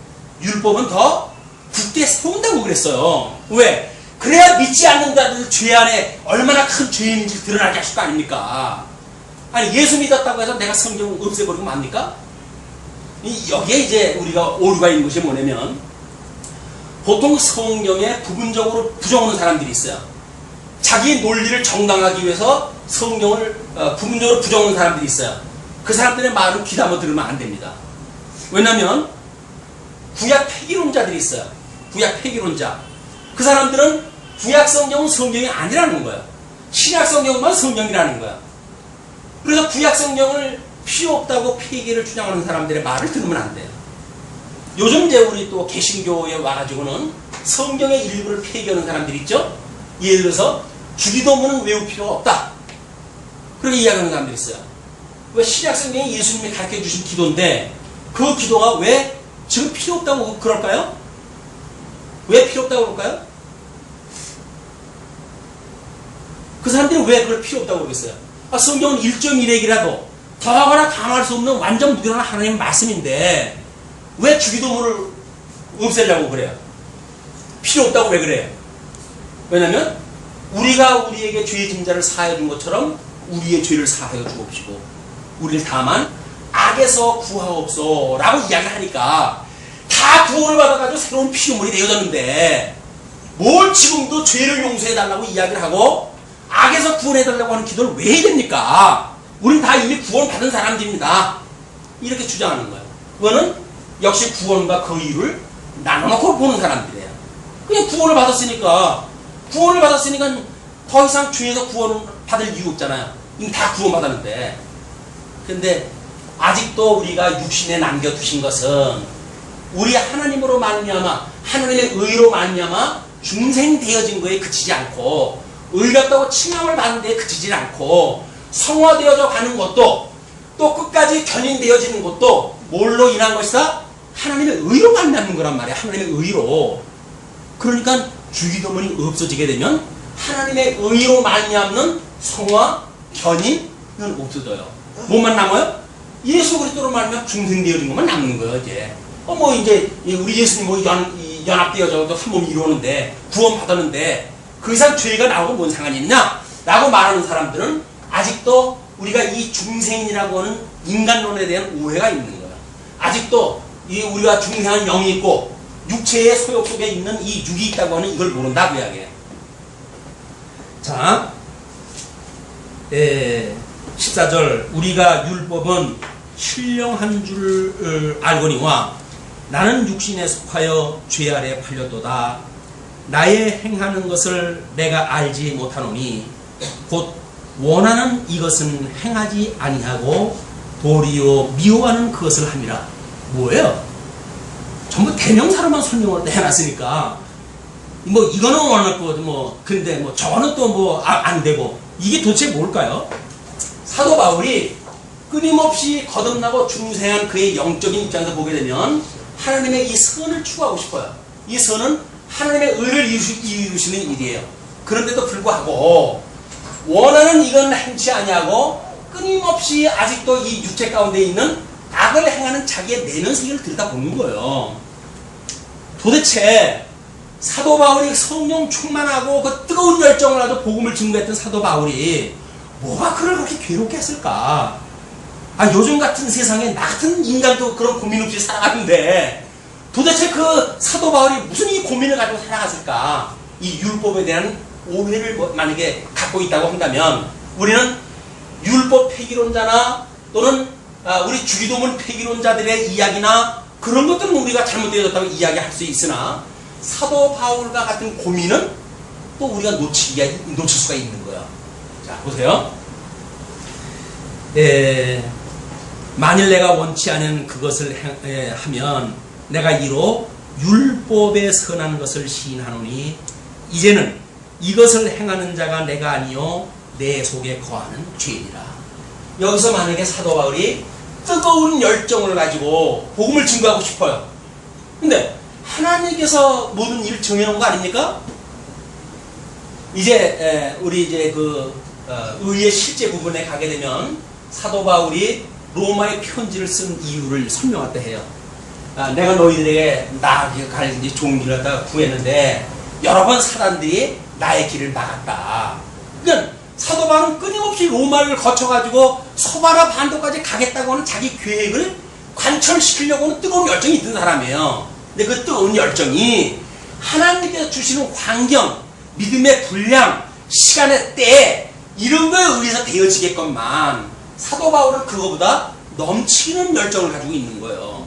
율법은 더 굳게 세운다고 그랬어요. 왜? 그래야 믿지 않는 자들 죄 안에 얼마나 큰 죄인인지 드러나게 하실 거 아닙니까? 아니, 예수 믿었다고 해서 내가 성경 없애버리고 맙니까? 여기에 이제 우리가 오류가 있는 것이 뭐냐면, 보통 성경에 부분적으로 부정하는 사람들이 있어요. 자기 논리를 정당하기 위해서 성경을 부분적으로 부정하는 사람들이 있어요. 그 사람들의 말은 귀담아 들으면 안 됩니다. 왜냐하면 구약 폐기론자들이 있어요. 구약 폐기론자. 그 사람들은 구약 성경은 성경이 아니라는 거예요. 신약 성경만 성경이라는 거예요. 그래서 구약 성경을 필요 없다고 폐기를 주장하는 사람들의 말을 들으면 안 돼요. 요즘 이제 우리 또 개신교에 와가지고는 성경의 일부를 폐기하는 사람들이 있죠. 예를 들어서 주기도문은 외울 필요가 없다, 그렇게 이야기하는 사람들이 있어요. 왜? 신약 성경이 예수님이 가르쳐 주신 기도인데 그 기도가 왜 지금 필요 없다고 그럴까요? 왜 필요 없다고 그럴까요? 그 사람들이 왜 그걸 필요 없다고 그러겠어요? 성경은 1.1핵이라도 더하거나 감할 수 없는 완전 무결한 하나님의 말씀인데 왜 주기도문을 없애려고 그래요? 필요 없다고 왜 그래요? 왜냐면 우리가 우리에게 죄의 짐자를 사하여 준 것처럼 우리의 죄를 사하여 주옵시고 우리를 다만 악에서 구하옵소 라고 이야기하니까 다 구원을 받아가지고 새로운 피조물이 되어졌는데 뭘 지금도 죄를 용서해달라고 이야기를 하고 악에서 구원해달라고 하는 기도를 왜 해야 됩니까? 우린 다 이미 구원 받은 사람들입니다. 이렇게 주장하는 거예요. 그거는 역시 구원과 그 이유를 나눠놓고 보는 사람들이에요. 그냥 구원을 받았으니까 더 이상 죄에서 구원을 받을 이유 없잖아요. 이미 다 구원 받았는데. 근데 아직도 우리가 육신에 남겨두신 것은 우리 하나님으로 말미암아 하나님의 의로 말미암아 중생되어진 거에 그치지 않고 의 같다고 칭함을 받는 데에 그치지 않고 성화되어져 가는 것도 또 끝까지 견인되어지는 것도 뭘로 인한 것이다? 하나님의 의로 말미암는 거란 말이야. 하나님의 의로. 그러니까 주기도문이 없어지게 되면 하나님의 의로 말미암는 성화, 견인은 없어져요. 뭐만 남아요? 예수 그리스도로 말미암아 중생되어진 것만 남는 거예요. 이제 이제 우리 예수님 연합되어져도 한 몸 이루는데 구원 받았는데 그 이상 죄가 나오고 뭔 상관이 있냐? 라고 말하는 사람들은 아직도 우리가 이 중생이라고 하는 인간론에 대한 오해가 있는 거예요. 아직도 우리가 중생한 영이 있고 육체의 소욕 속에 있는 이 육이 있다고 하는 이걸 모른다고 이야기해요. 자, 14절 우리가 율법은 신령한 줄 알거니와 나는 육신에 속하여 죄 아래 팔렸도다. 나의 행하는 것을 내가 알지 못하노니 곧 원하는 이것은 행하지 아니하고 도리어 미워하는 그것을 함이라. 뭐예요? 전부 대명사로만 설명을 해놨으니까 이거는 원할 거고 근데 저거는 또 안 되고 이게 도대체 뭘까요? 사도 바울이 끊임없이 거듭나고 중생한 그의 영적인 입장에서 보게 되면 하나님의 이 선을 추구하고 싶어요. 이 선은 하나님의 의를 이루시는 일이에요. 그런데도 불구하고 원하는 이건 행치 아니하고 끊임없이 아직도 이 육체 가운데 있는 악을 행하는 자기의 내면 세계를 들여다보는 거예요. 도대체 사도 바울이 성령 충만하고 그 뜨거운 열정을 가지고 복음을 증거했던 사도 바울이 뭐가 그를 그렇게 괴롭게 했을까? 요즘 같은 세상에 나 같은 인간도 그런 고민 없이 살아가는데 도대체 그 사도 바울이 무슨 이 고민을 가지고 살아갔을까? 이 율법에 대한 오해를 만약에 갖고 있다고 한다면 우리는 율법 폐기론자나 또는 우리 주기도문 폐기론자들의 이야기나 그런 것들은 우리가 잘못되어졌다고 이야기할 수 있으나 사도 바울과 같은 고민은 또 우리가 놓칠 수가 있는 거예요. 자, 보세요. 만일 내가 원치 않은 그것을 하면 내가 이로 율법에 선한 것을 시인하노니 이제는 이것을 행하는 자가 내가 아니요 내 속에 거하는 죄니라. 여기서 만약에 사도 바울이 뜨거운 열정을 가지고 복음을 증거하고 싶어요. 근데 하나님께서 모든 일을 정해놓은 거 아닙니까? 이제 우리 이제 의의 실제 부분에 가게 되면 사도 바울이 로마의 편지를 쓴 이유를 설명할 때 해요. 내가 너희들에게 나에게 갈 좋은 길을 갖다가 구했는데 여러 번 사람들이 나의 길을 막았다. 그러니까 사도 바울은 끊임없이 로마를 거쳐가지고 소바라 반도까지 가겠다고 하는 자기 계획을 관철시키려고 하는 뜨거운 열정이 있던 사람이에요. 근데 그 뜨거운 열정이 하나님께서 주시는 환경, 믿음의 분량, 시간의 때 이런 거에 의해서 되어지겠건만 사도 바울은 그거보다 넘치는 열정을 가지고 있는 거예요.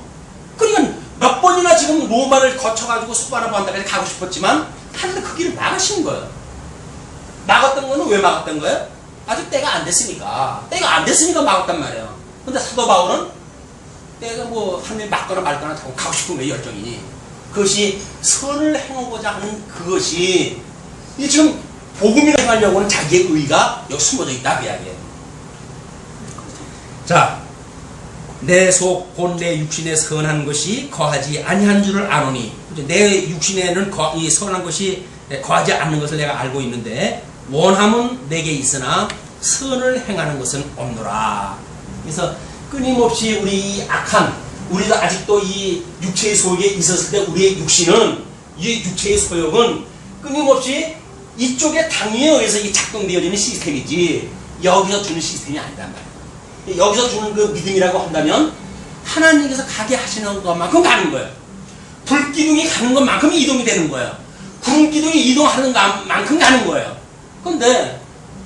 그러니까 몇 번이나 지금 로마를 거쳐가지고 소바라 반도까지 가고 싶었지만 하나님은 그 길을 막으신 거예요. 막았던 거는 왜 막았던 거예요? 아직 때가 안 됐으니까. 때가 안 됐으니까 막았단 말이에요. 근데 사도 바울은 때가 하나님 막거나 말거나 하고 가고 싶은 거예요, 열정이. 그것이 선을 행하고자 하는 그것이 지금 복음을 행하려고 하는 자기의 의가 여기 숨어져 있다 그 이야기예요. 자, 내 속 곧 내 육신에 선한 것이 거하지 아니한 줄을 아노니 내 육신에는 이 선한 것이 거하지 않는 것을 내가 알고 있는데 원함은 내게 있으나 선을 행하는 것은 없노라. 그래서 끊임없이 우리 악한 우리도 아직도 이 육체의 소욕에 있었을 때 우리의 육신은 이 육체의 소욕은 끊임없이 이쪽의 당위에 의해서 이 작동되어지는 시스템이지 여기서 주는 시스템이 아니란 말이에요. 여기서 주는 그 믿음이라고 한다면 하나님께서 가게 하시는 것만큼 가는 거예요. 불기둥이 가는 것만큼 이동이 되는 거예요. 구름기둥이 이동하는 것만큼 가는 거예요. 그런데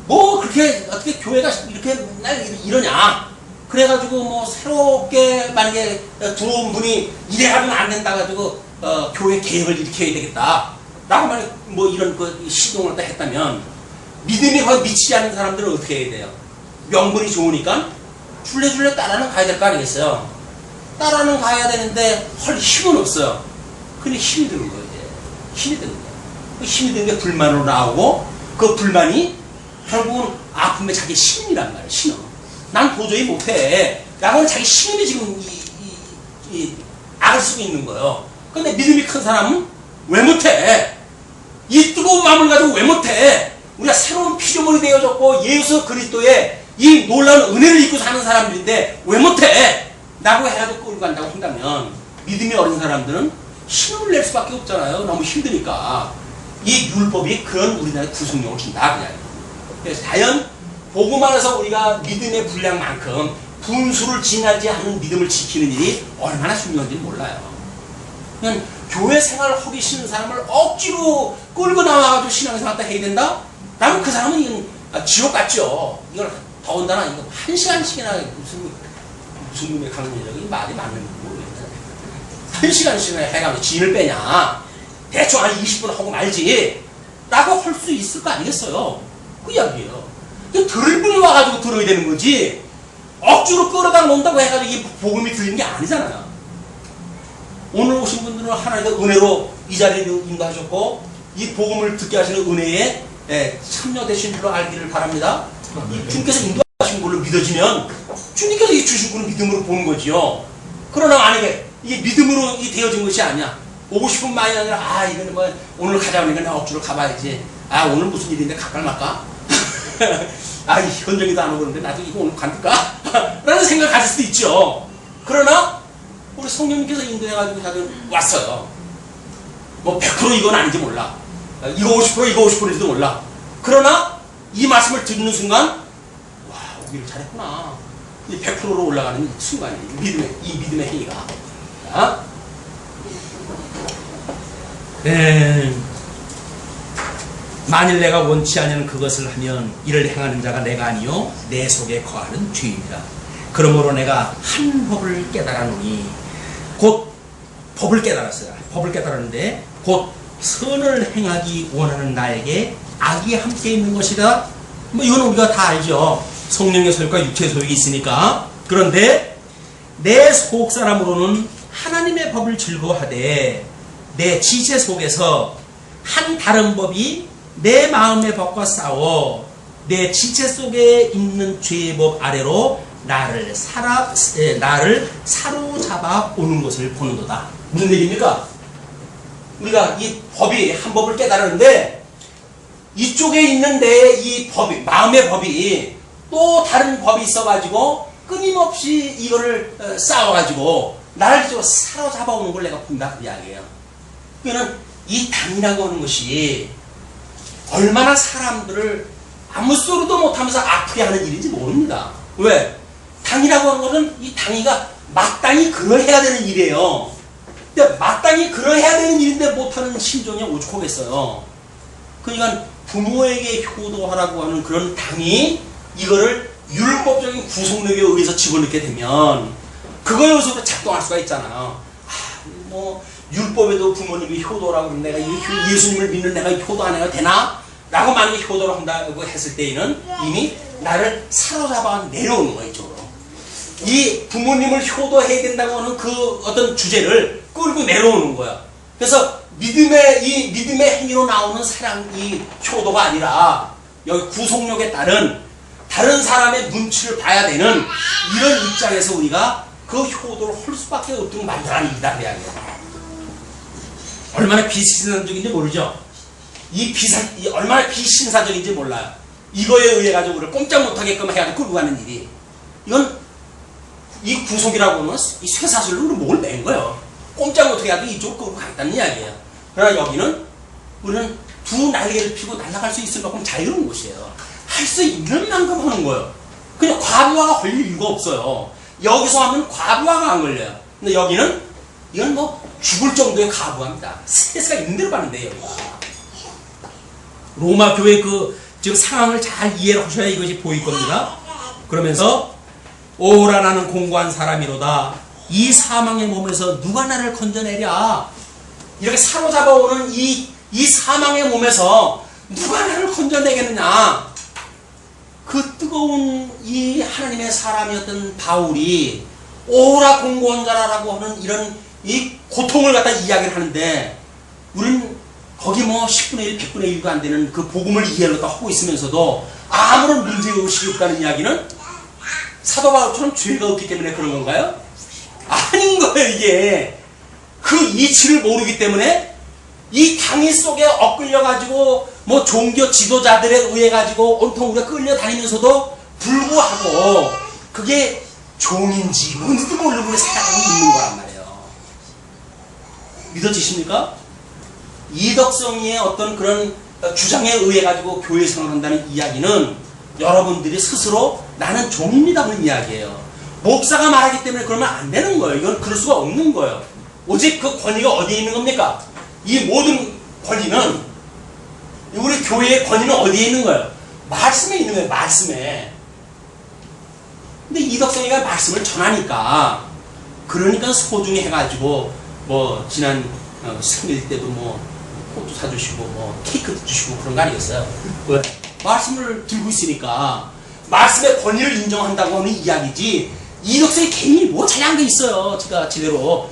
그렇게 어떻게 교회가 이렇게 맨날 이러냐? 그래가지고 새롭게 만약에 들어온 분이 이래가지고 안 된다 가지고 교회 개혁을 일으켜야 되겠다 라고 만약 이런 시동을 했다면 믿음이 거의 미치지 않는 사람들은 어떻게 해야 돼요? 명분이 좋으니까 줄레줄레 따라는 가야 될 거 아니겠어요? 따라는 가야 되는데 헐 힘은 없어요. 근데 힘이 드는 거예요. 힘이 드는 거예요. 그 힘이 드는 게 불만으로 나오고 그 불만이 결국은 아픔의 자기 신이란 말이에요. 신어. 난 도저히 못해. 라고는 자기 신임이 지금 악을 쓰고 있는 거예요. 근데 믿음이 큰 사람은 왜 못해? 이 뜨거운 마음을 가지고 왜 못해? 우리가 새로운 피조물이 되어졌고 예수 그리스도의 이 놀라운 은혜를 입고 사는 사람들인데 왜 못해? 라고 해가지고 끌고 간다고 한다면 믿음이 어린 사람들은 힘을 낼 수밖에 없잖아요. 너무 힘드니까. 이 율법이 그런 우리나라의 구속력을 준다. 그래서 과연 복음 안에서 우리가 믿음의 분량만큼 분수를 지나지 않는 믿음을 지키는 일이 얼마나 중요한지 몰라요. 그냥 교회 생활을 하기 싫은 사람을 억지로 끌고 나와가지고 신앙생활 해야 된다? 라면 그 사람은 이건 지옥 같죠. 이걸 더군다나 이거 1시간씩이나 무슨 놈의 강론이라고 말이 맞는 모르겠네. 1시간씩이나 해가지고 진을 빼냐? 대충 한 20분 하고 말지. 라고 할 수 있을 거 아니겠어요? 그 이야기예요. 들을 분이 와가지고 들어야 되는 거지. 억지로 끌어다 놓는다고 해가지고 이 복음이 들리는 게 아니잖아요. 오늘 오신 분들은 하나님의 은혜로 이 자리를 인도하셨고 이 복음을 듣게 하시는 은혜에 참여되신 줄로 알기를 바랍니다. 주님께서 인도하신 걸로 믿어지면 주님께서 이 주신 분은 믿음으로 보는 거지요. 그러나 만약에 이게 믿음으로 이 되어진 것이 아니야. 오고 싶은 마음이 아니라, 아, 이거는 뭐, 오늘 가자고 하니까 나 억지로 가봐야지. 아, 오늘 무슨 일인데 갈까 말까? 아, 현정이도 안 오고 그러는데 나도 이거 오늘 갈까? 라는 생각을 가질 수도 있죠. 그러나, 우리 성령님께서 인도해가지고 다들 왔어요. 뭐, 100% 이건 아닌지 몰라. 이거 50%, 이거 50%인지도 몰라. 그러나, 이 말씀을 듣는 순간, 와, 오기를 잘했구나. 이 100%로 올라가는 순간이, 이 믿음의 행위가. 자. 네. 만일 내가 원치 않는 그것을 하면 이를 행하는 자가 내가 아니요 내 속에 거하는 죄입니다. 그러므로 내가 한 법을 깨달았노니 곧 법을 깨달았어요. 법을 깨달았는데 곧 선을 행하기 원하는 나에게 악이 함께 있는 것이다. 뭐 이건 우리가 다 알죠. 성령의 소욕과 육체의 소욕이 있으니까. 그런데 내 속사람으로는 하나님의 법을 즐거워하되 내 지체 속에서 한 다른 법이 내 마음의 법과 싸워 내 지체 속에 있는 죄의 법 아래로 나를 사로잡아 오는 것을 보는도다. 무슨 얘기입니까? 우리가 이 법이 한 법을 깨달았는데 이쪽에 있는 내 이 법이, 마음의 법이 또 다른 법이 있어가지고 끊임없이 이거를 싸워가지고 나를 사로잡아 오는 걸 내가 본다 그 이야기예요. 그러니까 이 당이라고 하는 것이 얼마나 사람들을 아무 소리도 못하면서 아프게 하는 일인지 모릅니다. 왜? 당이라고 하는 것은 이 당이가 마땅히 그러해야 되는 일이에요. 근데 마땅히 그러해야 되는 일인데 못하는 심정이 오죽하겠어요. 그러니까 부모에게 효도하라고 하는 그런 당이 이거를 율법적인 구속력에 의해서 집어넣게 되면 그거에 의해서 작동할 수가 있잖아요. 뭐 율법에도 부모님이 효도라고 그러면 내가 예수님을 믿는 내가 효도 안 해도 되나? 라고 만약에 효도를 한다고 했을 때에는 이미 나를 사로잡아 내려오는 거예요, 이쪽으로. 이 부모님을 효도해야 된다고 하는 그 어떤 주제를 끌고 내려오는 거야. 그래서 믿음의 행위로 나오는 이 효도가 아니라 여기 구속력에 따른 다른 사람의 눈치를 봐야 되는 이런 입장에서 우리가 그 효도를 할 수밖에 없도록 만들어낸 일이다. 얼마나 비신사적인지 모르죠? 이 얼마나 비신사적인지 몰라요. 이거에 의해 가지고 우리를 꼼짝 못하게끔 해가지고 끌고 가는 일이. 이건, 이 구속이라고 하면 이 쇠사슬로 우리 목을 맨 거예요. 꼼짝 못하게 하고 이쪽으로 끌고 가겠다는 이야기예요. 그러나 여기는 우리는 두 날개를 피고 날아갈 수 있을 만큼 자유로운 곳이에요. 할 수 있는 만큼 하는 거예요. 그냥 과부하가 걸릴 이유가 없어요. 여기서 하면 과부하가 안 걸려요. 근데 여기는, 이건 뭐, 죽을 정도의 과부합니다. 스트레스가 있는 대로 가는데, 여기. 로마 교회 지금 상황을 잘 이해를 하셔야 이것이 보일 겁니다. 그러면서, 오라 나는 공고한 사람이로다. 이 사망의 몸에서 누가 나를 건져내랴. 이렇게 사로잡아오는 이 사망의 몸에서 누가 나를 건져내겠느냐. 그 뜨거운 이 하나님의 사람이었던 바울이 오라 공고한 자라라고 하는 이런 이 고통을 갖다 이야기를 하는데 우리는 거기 뭐 10분의 1, 100분의 1도 안 되는 그 복음을 이해를 하고 있으면서도 아무런 문제의식이 없다는 이야기는 사도 바울처럼 죄가 없기 때문에 그런 건가요? 아닌 거예요. 이게 그 이치를 모르기 때문에 이 당위 속에 엇끌려가지고 뭐 종교 지도자들에 의해 가지고 온통 우리가 끌려다니면서도 불구하고 그게 종인지 뭔지도 모르고 살아가고 있는 거란 말이에요. 믿어지십니까? 이덕성이의 어떤 그런 주장에 의해 가지고 교회 생활한다는 이야기는 여러분들이 스스로 나는 종입니다는 이야기예요. 목사가 말하기 때문에 그러면 안 되는 거예요. 이건 그럴 수가 없는 거예요. 오직 그 권위가 어디에 있는 겁니까? 이 모든 권위는 우리 교회의 권위는 어디에 있는 거예요? 말씀에 있는 거예요. 말씀에. 근데 이덕성이가 말씀을 전하니까 그러니까 소중히 해가지고 뭐 지난 생일 때도 뭐 꽃도 사주시고 뭐 케이크도 주시고 그런 거 아니겠어요? 왜? 말씀을 들고 있으니까 말씀의 권위를 인정한다고 하는 이야기지 이덕성이 개인이 뭐 잘한 게 있어요. 제가 제대로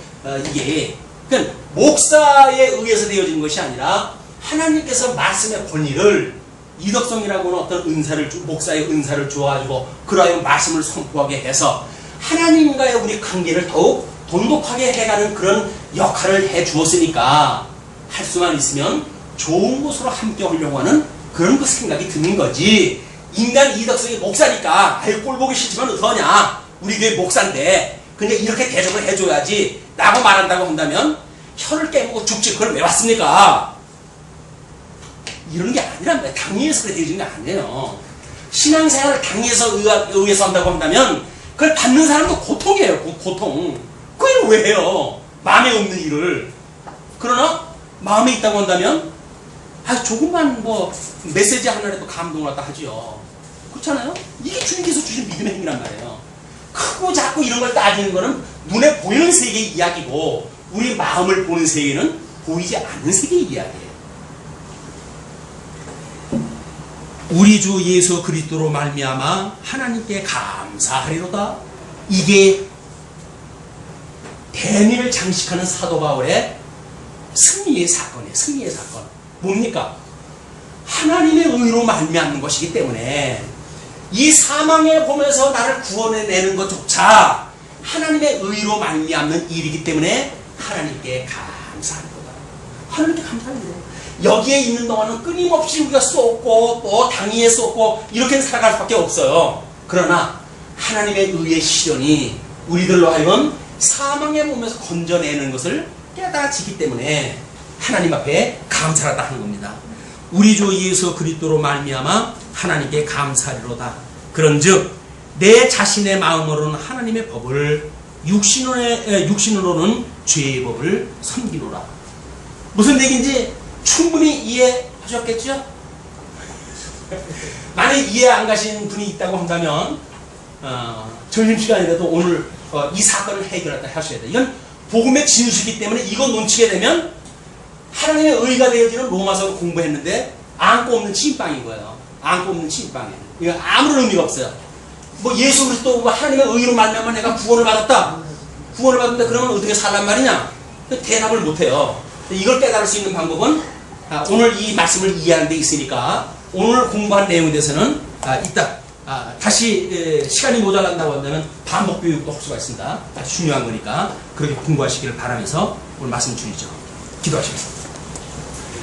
이게 그러니까 목사에 의해서 되어진 것이 아니라 하나님께서 말씀의 권위를 이덕성이라고 하는 어떤 은사를 목사의 은사를 주어가지고 그러한 말씀을 선포하게 해서 하나님과의 우리 관계를 더욱 돈독하게 해가는 그런 역할을 해 주었으니까 할 수만 있으면 좋은 곳으로 함께 하려고 하는 그런 그 생각이 드는 거지. 인간 이덕성이 목사니까 아유 꼴 보기 싫지만 어떡하냐, 우리 교회 목사인데 그냥 이렇게 대접을 해줘야지 라고 말한다고 한다면 혀를 깨물고 죽지 그걸 왜 왔습니까? 이런 게 아니란 말이에요. 당위에서 그렇게 되는 게 아니에요. 신앙생활을 당위에서 의해서 한다고 한다면 그걸 받는 사람도 고통이에요. 고통. 그걸 왜 해요? 마음에 없는 일을. 그러나 마음에 있다고 한다면 조금만 뭐 메시지 하나라도 감동을 갖다 하지요. 그렇잖아요? 이게 주님께서 주신 믿음의 힘이란 말이에요. 크고 작고 이런 걸 따지는 거는 눈에 보이는 세계의 이야기고 우리 마음을 보는 세계는 보이지 않는 세계의 이야기예요. 우리 주 예수 그리스도로 말미암아 하나님께 감사하리로다. 이게 대미를 장식하는 사도 바울의 승리의 사건이에요. 승리의 사건. 뭡니까? 하나님의 의로 말미암는 것이기 때문에 이 사망의 봄에서 나를 구원해내는 것조차 하나님의 의로 말미암는 일이기 때문에 하나님께 감사합니다. 하나님께 감사합니다. 여기에 있는 동안은 끊임없이 우리가 쏟고 또 당위에 쏟고 이렇게 살아갈 수밖에 없어요. 그러나 하나님의 의의 실현이 우리들로 하여금 사망의 몸에서 건져내는 것을 깨달아지기 때문에 하나님 앞에 감사하다 하는 겁니다. 우리 주 예수 그리스도로 말미암아 하나님께 감사하리로다. 그런즉 내 자신의 마음으로는 하나님의 법을, 육신으로는 죄의 법을 섬기노라. 무슨 얘기인지 충분히 이해하셨겠죠? 만약 이해 안 가신 분이 있다고 한다면 점심시간이라도 오늘 이 사건을 해결하다 하셔야 돼요. 이건 복음의 진수이기 때문에 이거 놓치게 되면 하나님의 의가 되어지는 로마서를 공부했는데 안고 없는 찐빵인 거예요. 안고 없는 찐빵이에요. 이거 아무런 의미가 없어요. 뭐 예수 그리스도 하나님의 의로 말미암아 내가 구원을 받았다. 구원을 받는다 그러면 어떻게 살란 말이냐? 대답을 못해요. 이걸 깨달을 수 있는 방법은 오늘 이 말씀을 이해하는 데 있으니까 오늘 공부한 내용에 대해서는 이따 다시 시간이 모자란다고 한다면 반복 교육도 할 수가 있습니다. 아주 중요한 거니까 그렇게 공부하시기를 바라면서 오늘 말씀 드리죠. 기도하시겠습니다.